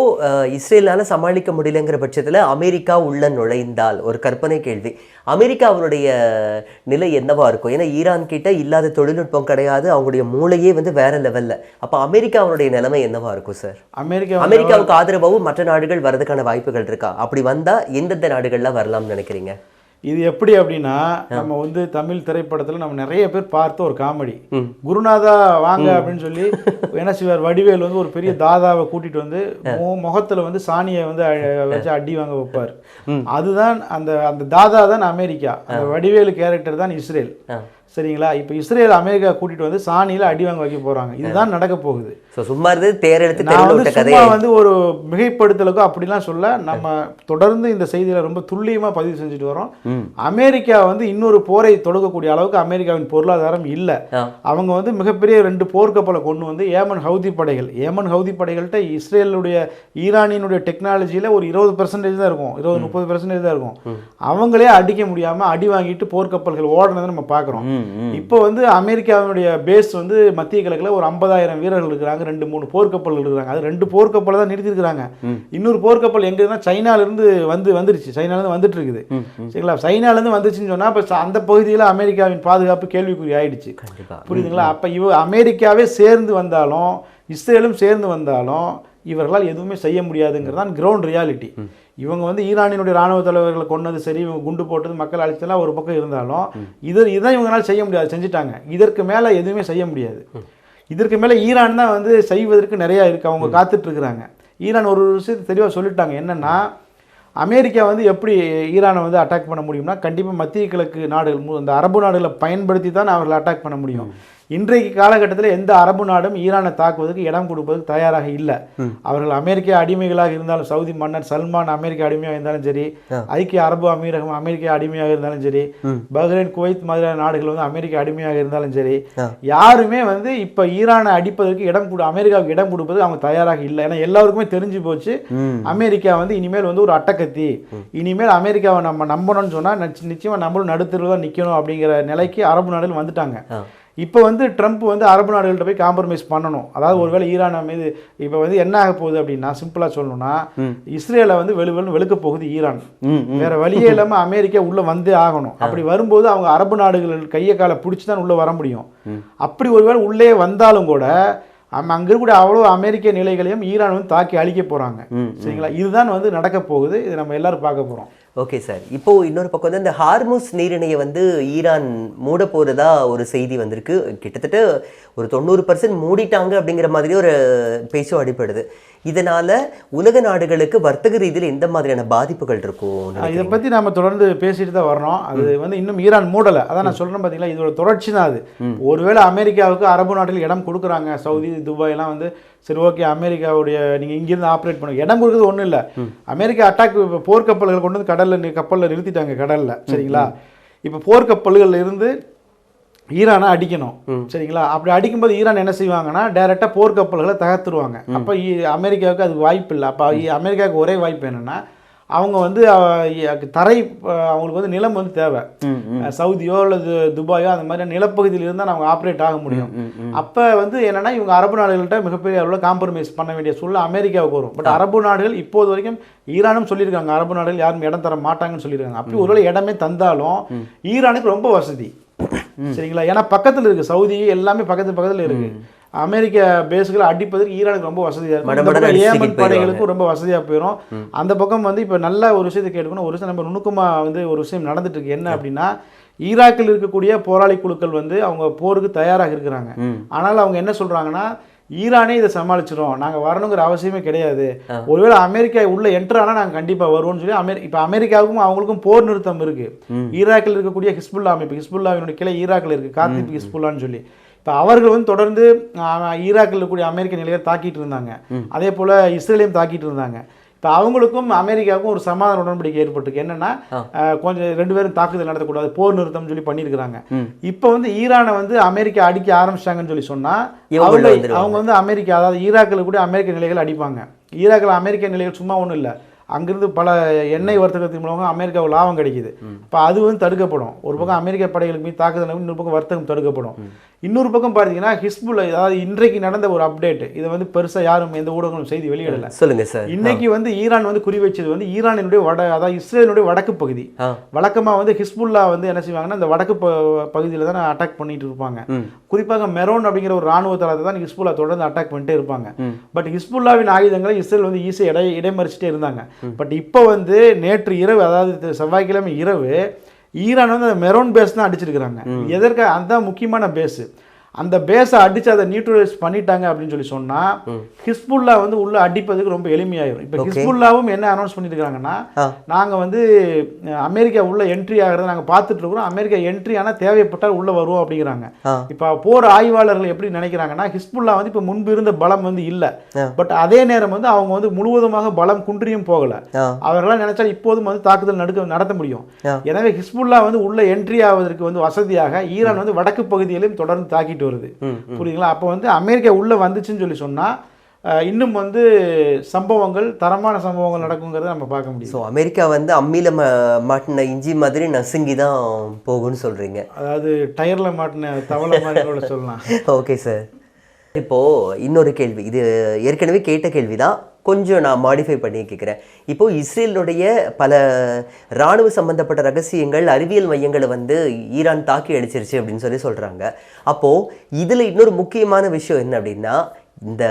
இஸ்ரேலால சமாளிக்க முடியலங்கிற பட்சத்தில் அமெரிக்கா உள்ள நுழைந்தால் ஒரு கற்பனை கேள்வி, அமெரிக்காவுடைய நிலை என்னவா இருக்கும்? ஏன்னா ஈரான் கிட்ட இல்லாத தொழில்நுட்பம் கிடையாது, அவங்களுடைய மூளையே வந்து வேற லெவல்ல. அப்ப அமெரிக்காவுடைய நிலைமை என்னவா இருக்கும் சார்? அமெரிக்காவுக்கு ஆதரவாகவும் மற்ற நாடுகள் வரதுக்கான வாய்ப்புகள் இருக்கா? அப்படி வந்தா எந்தெந்த நாடுகள்லாம் வரலாம்னு நினைக்கிறீங்க? இது எப்படி அப்படின்னா, நம்ம வந்து தமிழ் திரைப்படத்துல நம்ம நிறைய பேர் பார்த்த ஒரு காமெடி, குருநாதா வாங்க அப்படின்னு சொல்லி என்ன செய்வார், வடிவேல் வந்து ஒரு பெரிய தாதாவை கூட்டிட்டு வந்து முகத்துல வந்து சாணியை வந்து வச்சு அடி வாங்க வைப்பார். அதுதான் அந்த தாதா தான் அமெரிக்கா, அந்த வடிவேலு கேரக்டர் தான் இஸ்ரேல். சரிங்களா? இப்போ இஸ்ரேல் அமெரிக்கா கூட்டிட்டு வந்து சாணியில அடி வாங்க வைக்க போறாங்க. இதுதான் நடக்க போகுது. சும்மா வந்து ஒரு மிகைப்படுத்தலுக்கோ அப்படிலாம் சொல்ல, நம்ம தொடர்ந்து இந்த செய்தியில ரொம்ப துல்லியமா பதிவு செஞ்சுட்டு வரோம். அமெரிக்கா வந்து இன்னொரு போரை தொடங்கக்கூடிய அளவுக்கு அமெரிக்காவின் பொருளாதாரம் இல்லை. அவங்க வந்து மிகப்பெரிய 2 போர்க்கப்பலை கொண்டு வந்து ஏமன் ஹவுதி படைகள்கிட்ட இஸ்ரேலுடைய ஈரானியனுடைய டெக்னாலஜியில ஒரு 20% தான் இருக்கும், 20-30% தான் இருக்கும். அவங்களே அடிக்க முடியாம அடி வாங்கிட்டு போர்க்கப்பல்கள் ஓடுனதை நம்ம பார்க்குறோம். இப்போ வந்து அமெரிக்காவுடைய பேஸ் வந்து மத்திய கிழக்குல ஒரு 50,000 வீரர்கள் இருக்கிறாங்க, 2-3 போர்க்கப்பல்கள் இருக்கிறாங்க. அது 2 போர்க்கப்பலை தான் நிறுத்தி இருக்கிறாங்க. இன்னொரு போர்க்கப்பல் எங்க இருந்தா சைனால இருந்து வந்துருச்சு, சைனால இருந்து வந்துட்டு இருக்குது. சரிங்களா? சைனால இருந்து வந்துச்சுன்னு சொன்னா அப்ப அந்த பகுதியில் அமெரிக்காவின் பாதுகாப்பு கேள்விக்குறி ஆயிடுச்சு. புரியுதுங்களா? அப்ப அமெரிக்காவே சேர்ந்து வந்தாலும் இஸ்ரேலும் சேர்ந்து வந்தாலும் இவர்களால் எதுவுமே செய்ய முடியாதுங்கிறதான் கிரவுண்ட் ரியாலிட்டி. இவங்க வந்து ஈரானினுடைய ராணுவ தலைவர்களை கொண்டது சரி, இவங்க குண்டு போட்டது, மக்கள் அழிச்சதெல்லாம் ஒரு பக்கம் இருந்தாலும் இதான் இவங்களால செய்ய முடியாது, செஞ்சுட்டாங்க. இதற்கு மேலே எதுவுமே செய்ய முடியாது. இதற்கு மேலே ஈரான் தான் வந்து செய்வதற்கு நிறையா இருக்குது, அவங்க காத்துட்டு இருக்கிறாங்க. ஈரான் ஒரு விஷயத்தை தெளிவாக சொல்லிட்டாங்க, என்னென்னா அமெரிக்கா வந்து எப்படி ஈரானை வந்து அட்டாக் பண்ண முடியும்னா, கண்டிப்பாக மத்திய கிழக்கு நாடுகள், இந்த அரபு நாடுகளை பயன்படுத்தி தான் அவர்களை அட்டாக் பண்ண முடியும். இன்றைக்கு காலகட்டத்தில் எந்த அரபு நாடும் ஈரானை தாக்குவதற்கு இடம் கொடுப்பதற்கு தயாராக இல்லை. அவர்கள் அமெரிக்க அடிமைகளாக இருந்தாலும், சவுதி மன்னர் சல்மான் அமெரிக்க அடிமையாக இருந்தாலும் சரி, ஐக்கிய அரபு அமீரகம் அமெரிக்க அடிமையாக இருந்தாலும் சரி, பஹ்ரைன், குவைத் மாதிரியான நாடுகள் வந்து அமெரிக்க அடிமையாக இருந்தாலும் சரி, யாருமே வந்து இப்ப ஈரானை அடிப்பதற்கு அமெரிக்காவுக்கு இடம் கொடுப்பது அவங்க தயாராக இல்லை. ஏன்னா எல்லாருக்குமே தெரிஞ்சு போச்சு, அமெரிக்கா வந்து இனிமேல் வந்து ஒரு அட்டக்கத்தி, இனிமேல் அமெரிக்காவை நம்ம நம்பணும்னு சொன்னா நிச்சயமா நம்மளும் நடுத்தருவில் தான் நிற்கணும் அப்படிங்கிற நிலைக்கு அரபு நாடுகள் வந்துட்டாங்க. இப்போ வந்து ட்ரம்ப் வந்து அரபு நாடுகள்கிட்ட போய் காம்ப்ரமைஸ் பண்ணணும். அதாவது ஒருவேளை ஈரான் மீது இப்போ வந்து என்ன ஆக போகுது அப்படின்னா, சிம்பிளா சொல்லணும்னா இஸ்ரேலை வந்து வெளுக்க போகுது ஈரான். வேற வழியே இல்லாம அமெரிக்கா உள்ள வந்தே ஆகணும். அப்படி வரும்போது அவங்க அரபு நாடுகள் கையை காலை பிடிச்சி தான் உள்ள வர முடியும். அப்படி ஒருவேளை உள்ளே வந்தாலும் கூட அங்க இருக்கக்கூடிய அவ்வளோ அமெரிக்க நிலைகளையும் ஈரான் வந்து தாக்கி அழிக்க போறாங்க. சரிங்களா? இதுதான் வந்து நடக்க போகுது. இது நம்ம எல்லாரும் பார்க்க போறோம். ஓகே சார், இப்போ இன்னொரு பக்கம் வந்து இந்த ஹார்முஸ் நீரிணையை வந்து ஈரான் மூட போகிறதா ஒரு செய்தி வந்திருக்கு. கிட்டத்தட்ட ஒரு 90% மூடிட்டாங்க அப்படிங்கிற மாதிரி ஒரு பேச்சும் அடிப்படுது. இதனால உலக நாடுகளுக்கு வர்த்தக ரீதியில் எந்த மாதிரியான பாதிப்புகள் இருக்கும்? இதை பற்றி நம்ம தொடர்ந்து பேசிட்டு தான் வரணும். அது வந்து இன்னும் ஈரான் மூடலை. அதான் நான் சொல்கிறேன் பார்த்தீங்களா, இதோட தொடர்ச்சி தான் அது. ஒருவேளை அமெரிக்காவுக்கு அரபு நாட்டில் இடம் கொடுக்குறாங்க, சவுதி, துபாய் எல்லாம் வந்து சரி ஓகே அமெரிக்காவுடைய நீங்கள் இங்கிருந்து ஆப்ரேட் பண்ணுங்க, இடம் கொடுக்குறது ஒன்றும் இல்லை. அமெரிக்கா அட்டாக் போர்க்கப்பல்கள் கொண்டு வந்து கப்பலில் நிறுத்திட்டாங்க கடலில். சரிங்களா? இப்போ போர்க்கப்பல்கள் இருந்து ஈரானை அடிக்கணும். சரிங்களா? அப்படி அடிக்கும்போது ஈரான் என்ன செய்வாங்கன்னா டைரெக்டாக போர்க்கப்பல்களை தகர்த்துருவாங்க. அப்போ அமெரிக்காவுக்கு அது வாய்ப்பு இல்லை. அப்போ அமெரிக்காவுக்கு ஒரே வாய்ப்பு என்னென்னா, அவங்க வந்து தரை, அவங்களுக்கு வந்து நிலம் வந்து தேவை. சவுதியோ அல்லது துபாயோ அந்த மாதிரி நிலப்பகுதியில் இருந்தால் அவங்க ஆப்ரேட் ஆக முடியும். அப்போ வந்து என்னன்னா இவங்க அரபு நாடுகள்கிட்ட மிகப்பெரிய அளவில் காம்ப்ரமைஸ் பண்ண வேண்டிய சூழ்நிலை அமெரிக்காவுக்கு வரும். பட் அரபு நாடுகள் இப்போது வரைக்கும், ஈரானும் சொல்லியிருக்காங்க, அரபு நாடுகள் யாரும் இடம் தர மாட்டாங்கன்னு சொல்லியிருக்காங்க. அப்படி ஒருவேளை இடமே தந்தாலும் ஈரானுக்கு ரொம்ப வசதி. சரிங்களா? ஏன்னா பக்கத்தில் இருக்கு, சவுதி எல்லாமே பக்கத்தில் இருக்கு. அமெரிக்க பேஸ்களை அடிப்பதற்கு ஈரானுக்கு ரொம்ப வசதியாக இருக்கும். ஏமன் படைகளுக்கும் ரொம்ப வசதியாக போயிடும். அந்த பக்கம் வந்து இப்போ நல்ல ஒரு விஷயத்தை கேட்டுக்கணும். ஒரு விஷயம் நம்ம நுணுக்கமாக வந்து ஒரு விஷயம் நடந்துட்டு இருக்கு. என்ன அப்படின்னா, ஈராக்கில் இருக்கக்கூடிய போராளி குழுக்கள் வந்து அவங்க போருக்கு தயாராக இருக்கிறாங்க. ஆனால் அவங்க என்ன சொல்றாங்கன்னா, ஈரானே இதை சமாளிச்சிடும், நாங்கள் வரணுங்கிற அவசியமே கிடையாது, ஒருவேளை அமெரிக்கா உள்ள என்ட்ரு ஆனால் நாங்கள் கண்டிப்பாக வருவோம்னு சொல்லி இப்போ அமெரிக்காவுக்கும் அவங்களுக்கும் போர் நிறுத்தம் இருக்கு. ஈராக்கில் இருக்கக்கூடிய ஹிஸ்புல்லா அமைப்பு, ஹிஸ்புல்லாவினுடைய கிளை ஈராக்கில் இருக்கு, காத்திப் ஹிஸ்புல்லான்னு சொல்லி. இப்போ அவர்கள் வந்து தொடர்ந்து ஈராக்கில் இருக்கக்கூடிய அமெரிக்க நிலையை தாக்கிட்டு இருந்தாங்க, அதே போல் இஸ்ரேலையும் தாக்கிட்டு இருந்தாங்க. இப்போ அவங்களுக்கும் அமெரிக்காவுக்கும் ஒரு சமாதான உடன்படிக்கை ஏற்பட்டிருக்கு. என்னன்னா கொஞ்சம் 2 பேரும் தாக்குதல் நடத்தக்கூடாது, போர் நிறுத்தம் சொல்லி பண்ணியிருக்கிறாங்க. இப்போ வந்து ஈரானை வந்து அமெரிக்கா அடிக்க ஆரம்பிச்சிட்டாங்கன்னு சொல்லி சொன்னா அவங்க வந்து அமெரிக்கா, அதாவது ஈராக்கில் கூட அமெரிக்க நிலைகள் அடிப்பாங்க. ஈராக்கில் அமெரிக்க நிலைகள் சும்மா ஒன்றும் இல்லை, அங்கிருந்து பல எண்ணெய் வர்த்தகத்தின் மூலமாக அமெரிக்காவுக்கு லாபம் கிடைக்குது. இப்போ அது வந்து தடுக்கப்படும். ஒரு பக்கம் அமெரிக்க படைகளுக்கு மீது தாக்குதல், இன்னொரு பக்கம் வர்த்தகம் தடுக்கப்படும். இன்னொரு பக்கம் பார்த்தீங்கன்னா ஹிஸ்புல்லா, அதாவது இன்றைக்கு நடந்த ஒரு அப்டேட், இதை வந்து பெருசாக யாரும் எந்த ஊடகங்களும் செய்தி வெளியிடல. சொல்லுங்க சார். இன்னைக்கு வந்து ஈரான் வந்து குறி வச்சது வந்து ஈரானினுடைய அதாவது இஸ்ரேலினுடைய வடக்கு பகுதி. வழக்கமாக வந்து ஹிஸ்புல்லா வந்து என்ன செய்வாங்கன்னா இந்த வடக்கு பகுதியில் தான் அட்டாக் பண்ணிட்டு இருப்பாங்க. குறிப்பாக மெரோன் அப்படிங்கிற ஒரு ராணுவ தளத்தை தான் ஹிஸ்புல்லா தொடர்ந்து அட்டாக் பண்ணிட்டே இருப்பாங்க. பட் ஹிஸ்புல்லாவின் ஆயுதங்களை இஸ்ரேல் வந்து ஈஸியாக இடைமறிச்சிட்டே இருந்தாங்க. பட் இப்போ வந்து நேற்று இரவு, அதாவது செவ்வாய்க்கிழமை இரவு, ஈரான் வந்து அந்த மெரோன் பேஸ் தான் அடிச்சிருக்கிறாங்க. எதற்காக? அதுதான் முக்கியமான பேஸு. அந்த பேஸை அடித்து அதை நியூட்ரலைஸ் பண்ணிட்டாங்க அப்படின்னு சொல்லி சொன்னால் ஹிஸ்புல்லா வந்து உள்ள அடிப்பதுக்கு ரொம்ப எளிமையாயிரும். இப்போ ஹிஸ்புல்லாவும் என்ன அனௌன்ஸ் பண்ணியிருக்காங்கன்னா, நாங்கள் வந்து அமெரிக்கா உள்ள என்ட்ரி ஆகிறத நாங்கள் பார்த்துட்டு இருக்கிறோம், அமெரிக்கா என்ட்ரி ஆனால் தேவைப்பட்டால் உள்ளே வருவோம் அப்படிங்கிறாங்க. இப்போ போர் ஆய்வாளர்கள் எப்படி நினைக்கிறாங்கன்னா, ஹிஸ்புல்லா வந்து இப்போ முன்பு இருந்த பலம் வந்து இல்லை, பட் அதே நேரம் வந்து அவங்க வந்து முழுவதுமாக பலம் குன்றியும் போகலை. அவர்களால் நினைச்சால் இப்போதும் வந்து தாக்குதல் நடத்த முடியும். எனவே ஹிஸ்புல்லா வந்து உள்ள என்ட்ரி ஆவதற்கு வந்து வசதியாக ஈரான் வந்து வடக்கு பகுதியிலும் தொடர்ந்து தாக்கிட்டு வருது. புரியுதுங்களா? அப்போ வந்து அமெரிக்கா உள்ள வந்துச்சுன்னு சொல்லி சொன்னா இன்னும் வந்து சம்பவங்கள், தரமான சம்பவங்கள் நடக்குங்கிறத நம்ம பார்க்க முடியும். ஸோ அமெரிக்கா வந்து அம்மியில் மாட்டின இஞ்சி மாதிரி நசுங்கி தான் போகும்னு சொல்றீங்க. அதாவது டயர்ல மாட்டின தவளை மாதிரி சொல்லலாம். Okay sir. இப்போது இன்னொரு கேள்வி, இது ஏற்கனவே கேட்ட கேள்வி தான், கொஞ்சம் நான் மாடிஃபை பண்ணி கேட்குறேன். இப்போது இஸ்ரேலுடைய பல இராணுவ சம்பந்தப்பட்ட ரகசியங்கள், அறிவியல் மையங்களை வந்து ஈரான் தாக்கி அடிச்சிருச்சு அப்படின்னு சொல்கிறாங்க. அப்போது இதில் இன்னொரு முக்கியமான விஷயம் என்ன அப்படின்னா, இந்த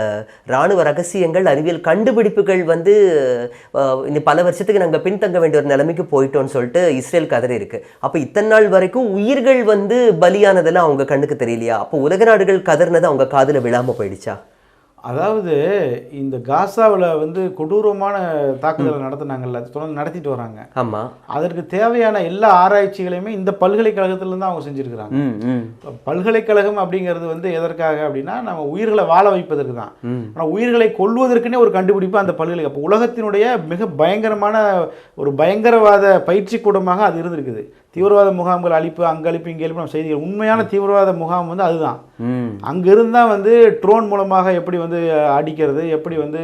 இராணுவ ரகசியங்கள், அறிவியல் கண்டுபிடிப்புகள் வந்து இன்னும் பல வருஷத்துக்கு நாங்கள் பின்தங்க வேண்டிய ஒரு நிலைமைக்கு போயிட்டோம்னு சொல்லிட்டு இஸ்ரேல் கதறி இருக்கு. அப்போ இத்தனை நாள் வரைக்கும் உயிர்கள் வந்து பலியானதெல்லாம் அவங்க கண்ணுக்கு தெரியலையா? அப்போ உலக நாடுகள் கதறினது அவங்க காதில் விழாமல் போயிடுச்சா? அதாவது இந்த காசாவில் வந்து கொடூரமான தாக்குதலை நடத்தினாங்கல்ல, தொடர்ந்து நடத்திட்டு வராங்க. ஆமாம். அதற்கு தேவையான எல்லா ஆராய்ச்சிகளையுமே இந்த பல்கலைக்கழகத்திலேருந்து அவங்க செஞ்சுருக்கிறாங்க. பல்கலைக்கழகம் அப்படிங்கிறது வந்து எதற்காக அப்படின்னா, நம்ம உயிர்களை வாழ வைப்பதற்கு தான். ஆனால் உயிர்களை கொல்வதற்குனே ஒரு கண்டுபிடிப்பு அந்த பல்கலைக்கழகம். இப்போ உலகத்தினுடைய மிக பயங்கரமான ஒரு பயங்கரவாத பயிற்சி கூடமாக அது இருந்திருக்குது. தீவிரவாத முகாம்கள் அழிப்பு, அங்கே அழிப்பு, இங்கே அழிப்பு நம்ம செய்திகள். உண்மையான தீவிரவாத முகாம் வந்து அதுதான். அங்கிருந்தா வந்து ட்ரோன் மூலமாக எப்படி வந்து அடிக்கிறது, எப்படி வந்து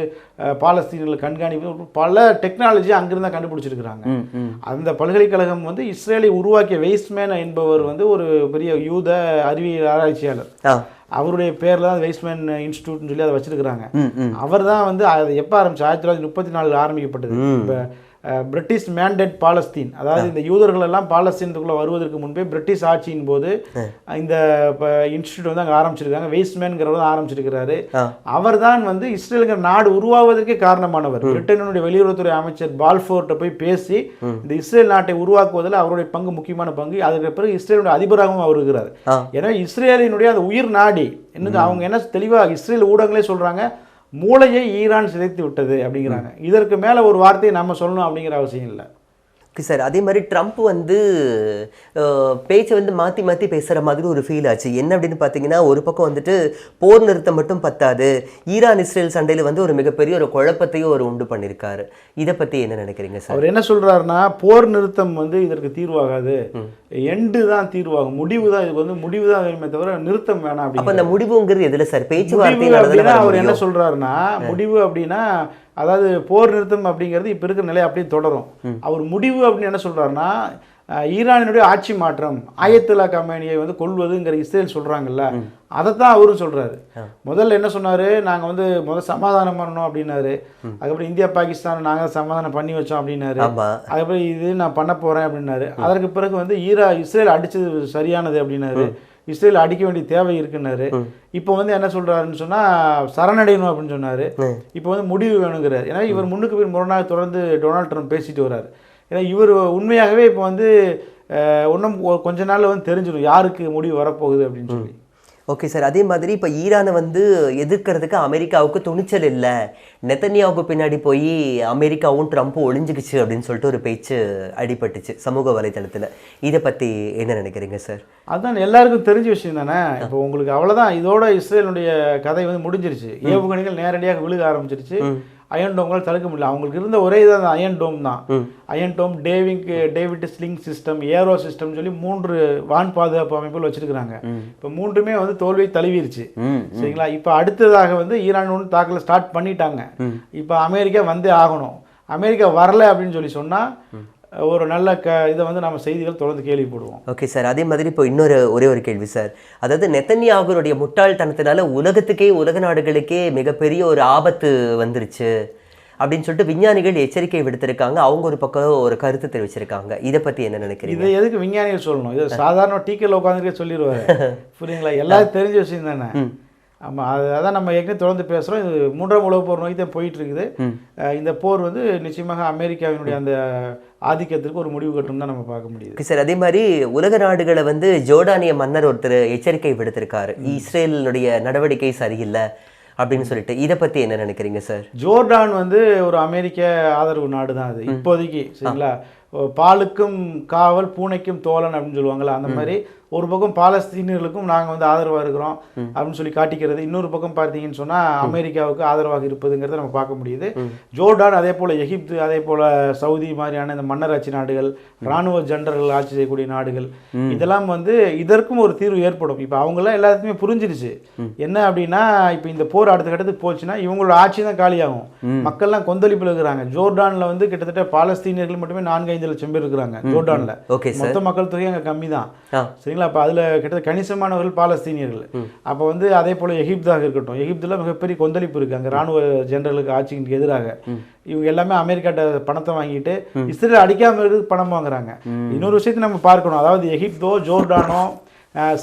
பாலஸ்தீனில் கண்காணிப்பு, பல டெக்னாலஜி அங்கிருந்தா கண்டுபிடிச்சிருக்கிறாங்க. அந்த பல்கலைக்கழகம் வந்து இஸ்ரேலை உருவாக்கிய வெய்ஸ்மேன் என்பவர் வந்து ஒரு பெரிய யூத அறிவியல் ஆராய்ச்சியாளர். அவருடைய பேரில் தான் வெய்ஸ்மேன் இன்ஸ்டியூட்னு சொல்லி அதை வச்சிருக்கிறாங்க. அவர் தான் வந்து அதை எப்போ ஆரம்பிச்சு 1934 ஆரம்பிக்கப்பட்டது. இப்போ பிரிட்டிஷ் மேண்டேட் பாலஸ்தீன், அதாவது இந்த யூதர்கள் எல்லாம் பாலஸ்தீனத்துக்குள்ளே வருவதற்கு முன்பே பிரிட்டிஷ் ஆட்சியின் போது இந்த இன்ஸ்டியூட் வந்து அங்கே ஆரம்பிச்சிருக்காங்க. வெய்ஸ்மேன்கிறவர் தான் ஆரம்பிச்சிருக்கிறாரு. அவர் தான் வந்து இஸ்ரேலுங்கிற நாடு உருவாவதற்கே காரணமானவர். பிரிட்டனுடைய வெளியுறவுத்துறை அமைச்சர் பால்ஃபோர்ட்ட போய் பேசி இந்த இஸ்ரேல் நாட்டை உருவாக்குவதில் அவருடைய பங்கு முக்கியமான பங்கு. அதுக்கு பிறகு இஸ்ரேலுடைய அதிபராகவும் அவர் இருக்கிறார். எனவே இஸ்ரேலினுடைய அந்த உயிர் நாடி என்னது, அவங்க என்ன தெளிவாக இஸ்ரேல் ஊடகங்களே சொல்றாங்க, மூளையை ஈரான் சிதைத்து விட்டது அப்படிங்கிறாங்க. இதற்கு மேலே ஒரு வார்த்தையை நம்ம சொல்லணும் அப்படிங்கிற அவசியம் இல்லை. சார், அதே மாதிரி ட்ரம்ப் வந்து பேச்சை வந்து மாற்றி மாற்றி பேசுகிற மாதிரி ஒரு ஃபீல் ஆச்சு. என்ன அப்படின்னு பார்த்தீங்கன்னா, ஒரு பக்கம் வந்துட்டு போர் நிறுத்தம் மட்டும் பத்தாது, ஈரான் இஸ்ரேல் சண்டையில் வந்து ஒரு மிகப்பெரிய ஒரு குழப்பத்தையும் ஒரு உண்டு பண்ணியிருக்காரு. இதை பற்றி என்ன நினைக்கிறீங்க சார்? அவர் என்ன சொல்கிறாருன்னா, போர் நிறுத்தம் வந்து இதற்கு தீர்வாகாது, எண்டு தான் தீர்வாகும், முடிவு தான், இதுக்கு வந்து முடிவு தான் வேணுமே தவிர நிறுத்தம் வேணாம். அப்போ அந்த முடிவுங்கிறது எதில் சார்? பேச்சுவார்த்தை. அவர் என்ன சொல்கிறாருன்னா, முடிவு அப்படின்னா, அதாவது போர் நிறுத்தம் அப்படிங்கிறது இப்போ இருக்கிற நிலை அப்படியே தொடரும். அவர் முடிவு அப்படின்னு என்ன சொல்கிறாருன்னா, ஈரானினுடைய ஆட்சி மாற்றம், ஆயத்துல்லா கமேனியை வந்து கொள்வதுங்கிற இஸ்ரேல் சொல்கிறாங்கல்ல, அதை தான் அவரும் சொல்கிறாரு. முதல்ல என்ன சொன்னார், நாங்கள் வந்து சமாதானம் பண்ணணும் அப்படின்னாரு. அதுக்கப்புறம் இந்தியா பாகிஸ்தான் நாங்கள் சமாதானம் பண்ணி வச்சோம் அப்படின்னாரு. அதுக்கப்புறம் இது நான் பண்ண போகிறேன் அப்படின்னாரு. அதற்கு பிறகு வந்து இஸ்ரேல் அடித்தது சரியானது அப்படின்னாரு. இஸ்ரேல் அடிக்க வேண்டிய தேவை இருக்குன்னாரு. இப்போ வந்து என்ன சொல்றாருன்னு சொன்னா, சரணடையணும் அப்படின்னு சொன்னாரு. இப்போ வந்து முடிவு வேணுங்கிறாரு. ஏன்னா இவர் முன்னுக்கு பின் முரணாக தொடர்ந்து டொனால்ட் ட்ரம்ப் பேசிட்டு வர்றாரு. ஏன்னா இவர் உண்மையாகவே இப்போ வந்து இன்னும் கொஞ்ச நாள்ல வந்து தெரிஞ்சிடும் யாருக்கு முடிவு வரப்போகுது அப்படின்னு சொல்லி. Okay sir. அதே மாதிரி இப்போ ஈரானை வந்து எதிர்க்கிறதுக்கு அமெரிக்காவுக்கு துணிச்சல் இல்லை, நெத்தன்யாவுக்கு பின்னாடி போய் அமெரிக்காவும் ட்ரம்ப்பும் ஒளிஞ்சிக்கிச்சு அப்படின்னு சொல்லிட்டு ஒரு பேச்சு அடிபட்டுச்சு சமூக வலைதளத்தில். இதை பற்றி என்ன நினைக்கிறீங்க சார்? அதுதான் எல்லாருக்கும் தெரிஞ்ச விஷயம் தானே. இப்போ உங்களுக்கு அவ்வளோதான், இதோட இஸ்ரேலுடைய கதை வந்து முடிஞ்சிருச்சு. ஏவுகணைகள் நேரடியாக விழுக ஆரம்பிச்சிருச்சு. அயன் டோம்கள் தடுக்க முடியல. அவங்களுக்கு இருந்த ஒரே இது அந்த அயன் டோம் தான். Iron Dome, David Sling system, Arrow system சொல்லி 3 வான் பாதுகாப்பு அமைப்புகள் வச்சிருக்கிறாங்க. இப்போ 3மே வந்து தோல்வியை தழுவிருச்சு. சரிங்களா? இப்போ அடுத்ததாக வந்து ஈரான் ஒன்று தாக்கல ஸ்டார்ட் பண்ணிட்டாங்க. இப்போ அமெரிக்கா வந்தே ஆகணும். அமெரிக்கா வரல அப்படின்னு சொல்லி சொன்னால் ஒரு நல்ல இதை வந்து நம்ம செய்திகள் தொடர்ந்து கேள்விப்படுவோம். Okay sir. அதே மாதிரி இப்போ ஒரே ஒரு கேள்வி சார். அதாவது நெத்தன்யாகுனுடைய முட்டாள்தனத்தினால உலக நாடுகளுக்கே மிகப்பெரிய ஒரு ஆபத்து வந்துருச்சு அப்படின்னு சொல்லிட்டு விஞ்ஞானிகள் எச்சரிக்கை விடுத்திருக்காங்க. அவங்க ஒரு பக்கம் ஒரு கருத்து தெரிவிச்சிருக்காங்க. இதை பற்றி என்ன நினைக்கிறீங்க? இதை எதுக்கு விஞ்ஞானிகள் சொல்லணும்? இது சாதாரண டீக்கெட்டில் உட்காந்துருக்கே சொல்லிடுவாரு. புரியுங்களா? எல்லாரும் தெரிஞ்ச விஷயம் தானே. ஆமாம், அதான் நம்ம ஏற்கனவே தொடர்ந்து பேசுகிறோம். இது 3ஆம் உலகப் போர் நோக்கி தான் போயிட்டு இருக்குது. இந்த போர் வந்து நிச்சயமாக அமெரிக்காவினுடைய அந்த ஆதிக்கத்திற்கு ஒரு முடிவு கட்டும் தான் நம்ம பார்க்க முடியுது சார். அதே மாதிரி உலக நாடுகளை வந்து ஜோர்டானிய மன்னர் ஒருத்தர் எச்சரிக்கை விடுத்திருக்காரு, இஸ்ரேலுடைய நடவடிக்கை சரியில்லை அப்படின்னு சொல்லிட்டு. இதை பற்றி என்ன நினைக்கிறீங்க சார்? ஜோர்டான் வந்து ஒரு அமெரிக்க ஆதரவு நாடு தான் அது இப்போதைக்கு. சரிங்களா? பாலுக்கும் காவல் பூனைக்கும் தோழன் அப்படின்னு சொல்லுவாங்கள்ல, அந்த மாதிரி ஒரு பக்கம் பாலஸ்தீனியர்களுக்கும் நாங்கள் வந்து ஆதரவாக இருக்கிறோம் அப்படின்னு சொல்லி காட்டிக்கிறது, இன்னொரு பக்கம் பார்த்தீங்கன்னு சொன்னால் அமெரிக்காவுக்கு ஆதரவாக இருப்பதுங்கிறத நம்ம பார்க்க முடியுது. ஜோர்டான், அதே போல் எகிப்து, அதே போல் சவுதி மாதிரியான இந்த மன்னராட்சி நாடுகள், இராணுவ ஜெனரல்கள் ஆட்சி செய்யக்கூடிய நாடுகள், இதெல்லாம் வந்து இதற்கும் ஒரு தீர்வு ஏற்படும். இப்போ அவங்களாம் எல்லாத்துக்குமே புரிஞ்சிருச்சு என்ன அப்படின்னா, இப்போ இந்த போர் அடுத்த கட்டத்துக்கு போச்சுன்னா இவங்களோட ஆட்சி தான் காலியாகும். மக்கள்லாம் கொந்தளிப்பில் இருக்கிறாங்க. ஜோர்டானில் வந்து கிட்டத்தட்ட பாலஸ்தீனியர்கள் மட்டுமே 4-5 லட்சம் பேர் இருக்கிறாங்க ஜோர்டானில். மொத்த மக்கள் தொகை அங்கே கம்மி தான். சரிங்களா? அப்போ அதில் கிட்டத்தட்ட கணிசமானவர்கள் பாலஸ்தீனியர்கள். அப்போ வந்து அதே போல் எகிப்தாக இருக்கட்டும், எகிப்தில் மிகப்பெரிய கொந்தளிப்பு இருக்குது அங்கே இராணுவ ஜெனரலுக்கு ஆட்சிக்கு எதிராக. இவங்க எல்லாமே அமெரிக்காட்ட பணத்தை வாங்கிட்டு இஸ்ரேல் அடிக்காமல் இருக்கிறதுக்கு பணம் வாங்குறாங்க. இன்னொரு விஷயத்தை நம்ம பார்க்கணும். அதாவது எகிப்தோ ஜோர்டானோ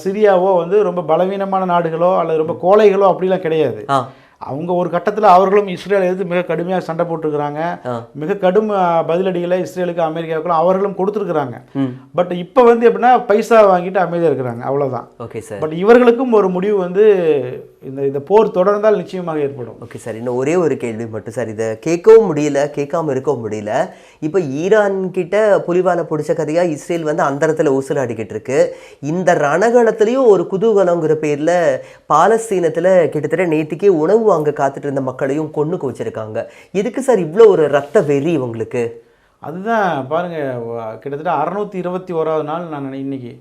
சிரியாவோ வந்து ரொம்ப பலவீனமான நாடுகளோ அல்லது ரொம்ப கோழைகளோ அப்படிலாம் கிடையாது. அவங்க ஒரு கட்டத்தில் அவர்களும் இஸ்ரேலை எதிர்த்து மிக கடுமையாக சண்டை போட்டுருக்கிறாங்க. மிக கடும் பதிலடிகளை இஸ்ரேலுக்கு அமெரிக்காவுக்கும் அவர்களும் கொடுத்துருக்குறாங்க. பட் இப்போ வந்து எப்படின்னா பைசா வாங்கிட்டு அமைதியாக இருக்கிறாங்க, அவ்வளோதான். Okay sir. பட் இவர்களுக்கும் ஒரு முடிவு வந்து இந்த போர் தொடர்ந்தால் நிச்சயமாக ஏற்படும். Okay sir. இன்னும் ஒரே ஒரு கேள்வி மட்டும் சார். இதை கேட்கவும் முடியல, கேட்காம இருக்கவும் முடியல. இப்போ ஈரான் கிட்ட புலிவாலை பிடிச்ச கதையாக இஸ்ரேல் வந்து அந்த இடத்துல ஊசலாடிக்கிட்டு இருக்கு. இந்த ரணகலத்திலையும் ஒரு குதூகலங்கிற பேரில் பாலஸ்தீனத்தில் கிட்டத்தட்ட நேற்றுக்கே உணவு வாங்க காத்துட்டு இருந்த மக்களையும் கொண்டு குவிச்சிருக்காங்க. எதுக்கு சார் இவ்வளோ ஒரு ரத்த வெறி உங்களுக்கு? அதுதான் பாருங்க, கிட்டத்தட்ட 621வது நாள் நான் இன்னைக்கு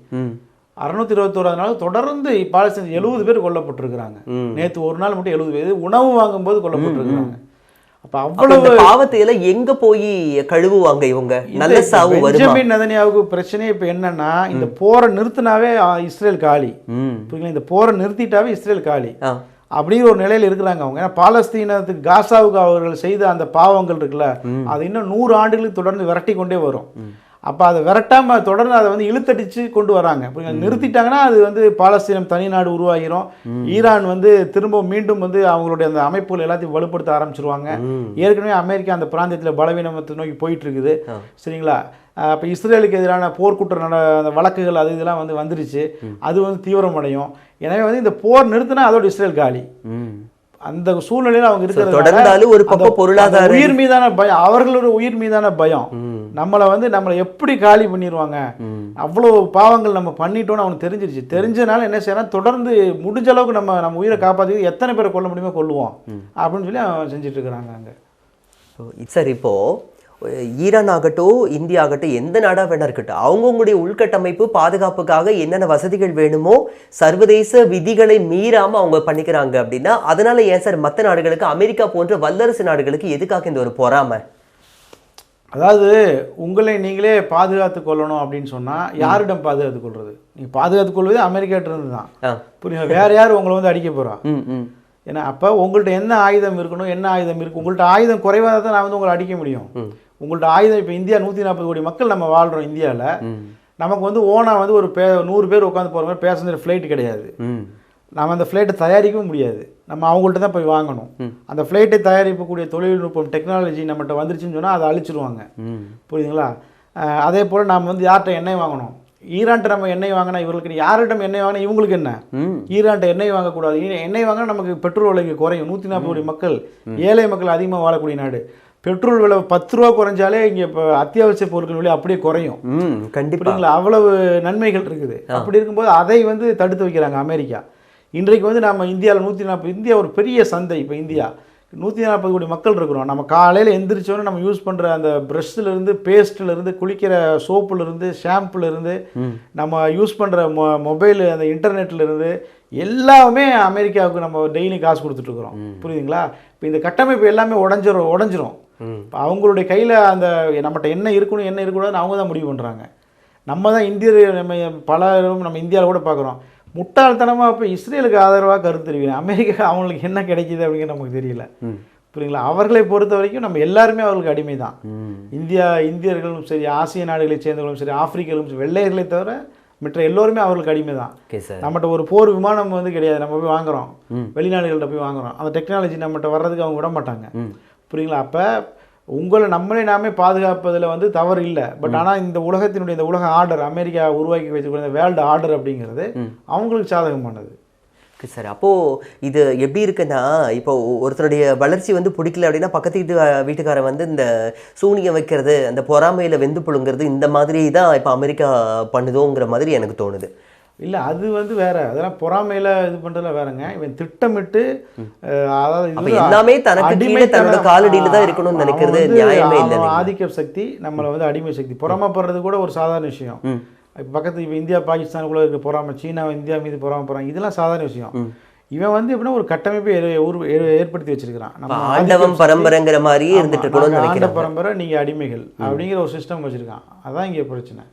621வது நாள் தொடர்ந்து பாலஸ்தீன் 70 பேர் கொல்லப்பட்டிருக்கிறாங்க. நேற்று ஒரு நாள் மட்டும் 70 பேர் உணவு வாங்கும்போது கொல்லப்பட்டிருக்கிறாங்க. அப்ப அவ்வளவு பாவத்தை எல்லாம் எங்க போய் கழுவுவாங்க இவங்க? நல்ல சாவு வருமா? பெஞ்சமின் நெதன்யாவுக்கு பிரச்சனை இப்ப என்னன்னா, இந்த போரை நிறுத்தினாவே இஸ்ரேல் காலி. இந்த போரை நிறுத்திட்டாவே இஸ்ரேல் காலி அப்படிங்கிற ஒரு நிலையில் இருக்கிறாங்க அவங்க. ஏன்னா பாலஸ்தீனத்துக்கு காசாவுக்கு அவர்கள் செய்த அந்த பாவங்கள் இருக்குல்ல, அது இன்னும் 100 ஆண்டுகளுக்கு தொடர்ந்து விரட்டி கொண்டே வரும். அப்போ அதை விரட்டாம தொடர்ந்து அதை வந்து இழுத்தடிச்சு கொண்டு வராங்க. நிறுத்திட்டாங்கன்னா அது வந்து பாலஸ்தீனம் தனி நாடு உருவாகிரும். ஈரான் வந்து திரும்ப மீண்டும் வந்து அவங்களுடைய அந்த அமைப்புகள் எல்லாத்தையும் வலுப்படுத்த ஆரம்பிச்சிருவாங்க. ஏற்கனவே அமெரிக்கா அந்த பிராந்தியத்தில் பலவீனத்தை நோக்கி போயிட்டு இருக்குது. சரிங்களா? அப்போ இஸ்ரேலுக்கு எதிரான போர்க்குற்ற அந்த வழக்குகள் அது இதெல்லாம் வந்து வந்துருச்சு. அது வந்து தீவிரமடையும். எனவே வந்து இந்த போர் நிறுத்தினா அதோட இஸ்ரேல் காலி. அந்த சூழ்நிலையில் அவங்க இருக்கிறது ஒரு பக்கம் பொருளாதார உயிர் மீதான பயம், அவர்களோட உயிர் மீதான பயம். நம்மளை எப்படி காலி பண்ணிடுவாங்க, அவ்வளவு பாவங்கள் நம்ம பண்ணிட்டோம்னு அவனுக்கு தெரிஞ்சிருச்சு. தெரிஞ்சதுனால என்ன செய்யறான், தொடர்ந்து முடிஞ்ச அளவுக்கு நம்ம உயிரை காப்பாற்றி எத்தனை பேரை கொல்ல முடியுமோ கொல்லுவோம் அப்படின்னு சொல்லி அவன் செஞ்சுட்டு இருக்கிறாங்க அங்கே. சார், இப்போ ஈரான் ஆகட்டும், இந்தியா ஆகட்டும், எந்த நாடாக வேணா இருக்கட்டும், அவங்கவுங்களுடைய உள்கட்டமைப்பு பாதுகாப்புக்காக என்னென்ன வசதிகள் வேணுமோ சர்வதேச விதிகளை மீறாமல் அவங்க பண்ணிக்கிறாங்க. அப்படின்னா அதனால ஏன் சார் மற்ற நாடுகளுக்கு, அமெரிக்கா போன்ற வல்லரசு நாடுகளுக்கு எதுக்காக இந்த ஒரு பொறாமை? அதாவது உங்களை நீங்களே பாதுகாத்து கொள்ளணும் அப்படின்னு சொன்னால் யாரிடம் பாதுகாத்து கொள்வது? நீங்கள் பாதுகாத்து கொள்வது அமெரிக்காட்ட இருந்து தான். புரியுங்க? வேற யார் உங்களை வந்து அடிக்க போகிறா? ஏன்னா அப்போ உங்கள்கிட்ட என்ன ஆயுதம் இருக்கணும், என்ன ஆயுதம் இருக்குது, உங்கள்கிட்ட ஆயுதம் குறைவாக தான் நான் வந்து உங்களை அடிக்க முடியும். உங்கள்கிட்ட ஆயுதம், இப்போ இந்தியா 140 கோடி மக்கள் நம்ம வாழ்கிறோம் இந்தியாவில். நமக்கு வந்து ஓனாக வந்து ஒரு 100 பேர் உட்காந்து போகிற மாதிரி பேசஞ்சர் ஃப்ளைட்டு கிடையாது. நம்ம அந்த ஃப்ளைட்டை தயாரிக்கவும் முடியாது. நம்ம அவங்கள்ட்ட தான் போய் வாங்கணும். அந்த ஃப்ளைட்டை தயாரிக்கக்கூடிய தொழில்நுட்பம் டெக்னாலஜி நம்மகிட்ட வந்துருச்சுன்னு சொன்னால் அதை அழிச்சிருவாங்க. புரியுதுங்களா? அதே போல் நாம் வந்து யார்கிட்ட எண்ணெய் வாங்கணும், ஈரான்ட்ட நம்ம எண்ணெய் வாங்கினா இவர்களுக்கு, யார்கிட்ட எண்ணெய் வாங்கினா இவங்களுக்கு என்ன, ஈரான்ட்ட எண்ணெய் வாங்கக்கூடாது. எண்ணெய் வாங்கினா நமக்கு பெட்ரோல் விலை குறையும். 140 கோடி மக்கள், ஏழை மக்கள் அதிகமாக வாழக்கூடிய நாடு. பெட்ரோல் விலை 10 ரூபா குறைஞ்சாலே இங்கே இப்போ அத்தியாவசிய பொருட்கள் விலை அப்படியே குறையும். கண்டிப்பாங்களா, அவ்வளவு நன்மைகள் இருக்குது. அப்படி இருக்கும்போது அதை வந்து தடுத்து வைக்கிறாங்க அமெரிக்கா. இன்றைக்கு வந்து நம்ம இந்தியாவில் 140, இந்தியா ஒரு பெரிய சந்தை. இப்போ இந்தியா 140 கோடி மக்கள் இருக்கிறோம். நம்ம காலையில் எந்திரிச்சோன்னு நம்ம யூஸ் பண்ணுற அந்த ப்ரஷ்லேருந்து, பேஸ்ட்லேருந்து, குளிக்கிற சோப்புலேருந்து, ஷாம்புலேருந்து, நம்ம யூஸ் பண்ணுற மொபைலு, அந்த இன்டர்நெட்லேருந்து எல்லாமே அமெரிக்காவுக்கு நம்ம டெய்லி காசு கொடுத்துட்ருக்குறோம். புரியுதுங்களா? இப்போ இந்த கட்டமைப்பு எல்லாமே உடஞ்சிரும். இப்போ அவங்களுடைய கையில் அந்த நம்மகிட்ட என்ன இருக்கணும் என்ன இருக்கக்கூடாதுன்னு அவங்க தான் முடிவு பண்ணுறாங்க. நம்ம தான் இந்தியர், நம்ம பலரும் நம்ம இந்தியாவில் கூட பார்க்குறோம். முட்டாள்தனமாக இப்போ இஸ்ரேலுக்கு ஆதரவாக கருத்து தெரிவிக்கிறேன். அமெரிக்கா அவங்களுக்கு என்ன கிடைக்கிது அப்படிங்கிற நமக்கு தெரியல. புரியுங்களா? அவர்களை பொறுத்த வரைக்கும் நம்ம எல்லாருமே அவர்களுக்கு அடிமை தான். இந்தியர்களும் சரி, ஆசிய நாடுகளை சேர்ந்தவர்களும் சரி, ஆப்பிரிக்கர்களும் சரி, வெள்ளையர்களை தவிர மற்ற எல்லோருமே அவர்களுக்கு அடிமை தான். நம்மகிட்ட ஒரு போர் விமானம் வந்து கிடையாது. நம்ம போய் வாங்குகிறோம், வெளிநாடுகள்கிட்ட போய் வாங்குகிறோம். அந்த டெக்னாலஜி நம்மகிட்ட வர்றதுக்கு அவங்க விட மாட்டாங்க. புரியுங்களா? அப்போ உங்களை நாமே பாதுகாப்பதில் வந்து தவறு இல்லை. பட் ஆனால் இந்த உலகத்தினுடைய இந்த உலக ஆர்டர், அமெரிக்கா உருவாக்கி வச்சுக்கூடிய வேர்ல்டு ஆர்டர் அப்படிங்கிறது அவங்களுக்கு சாதகமானது. சார், அப்போது இது எப்படி இருக்குன்னா, இப்போ ஒருத்தருடைய வளர்ச்சி வந்து பிடிக்கல அப்படின்னா பக்கத்து வீட்டுக்காரன் வந்து இந்த சூனியம் வைக்கிறது, அந்த பொறாமையில் வெந்து புழுங்கிறது, இந்த மாதிரி தான் இப்போ அமெரிக்கா பண்ணுதோங்கிற மாதிரி எனக்கு தோணுது. இல்லை, அது வந்து வேற. அதெல்லாம் பொறாமையில் இது பண்ணுறதுல வேறங்க. இவன் திட்டமிட்டு, அதாவது எல்லாமே தனக்கு காலடியில் தான் இருக்கணும்னு நினைக்கிறது நியாயமே இல்லை. ஆதிக்க சக்தி நம்மளை வந்து அடிமை சக்தி. பொறாமைப்படுறது கூட ஒரு சாதாரண விஷயம். இப்போ பக்கத்து இப்போ இந்தியா பாகிஸ்தானுக்குள்ளே இருக்க பொறாமை, சீனா இந்தியா மீது பொறாமை போகிறாங்க, இதெல்லாம் சாதாரண விஷயம். இவன் வந்து எப்படின்னா ஒரு கட்டமைப்பை ஏற்படுத்தி வச்சிருக்கிறான். நம்ம ஆண்டவம் பரம்பரைங்கிற மாதிரியே இருந்துட்டு இருக்கணும். ஆண்ட பரம்பரை, நீங்கள் அடிமைகள் அப்படிங்கிற ஒரு சிஸ்டம் வச்சுருக்கான். அதான் இங்கே பிரச்சனை.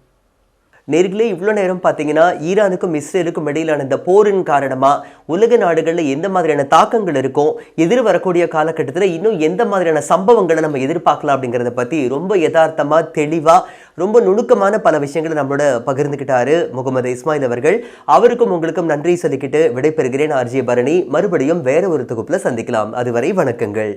நேர்களே, இவ்வளோ நேரம் பார்த்தீங்கன்னா ஈரானுக்கும் இஸ்ரேலுக்கும் இடையிலான இந்த போரின் காரணமாக உலக நாடுகளில் எந்த மாதிரியான தாக்கங்கள் இருக்கும், எதிர் வரக்கூடிய காலகட்டத்தில் இன்னும் எந்த மாதிரியான சம்பவங்களை நம்ம எதிர்பார்க்கலாம் அப்படிங்கிறத பற்றி ரொம்ப யதார்த்தமாக, தெளிவாக, ரொம்ப நுணுக்கமான பல விஷயங்களை நம்மளோட பகிர்ந்துக்கிட்டாரு முகமது இஸ்மாயில் அவர்கள். அவருக்கும் உங்களுக்கும் நன்றி சொல்லிக்கிட்டு விடைபெறுகிறேன். ஆர்ஜே பரணி. மறுபடியும் வேற ஒரு தொகுப்பில் சந்திக்கலாம். அதுவரை வணக்கங்கள்.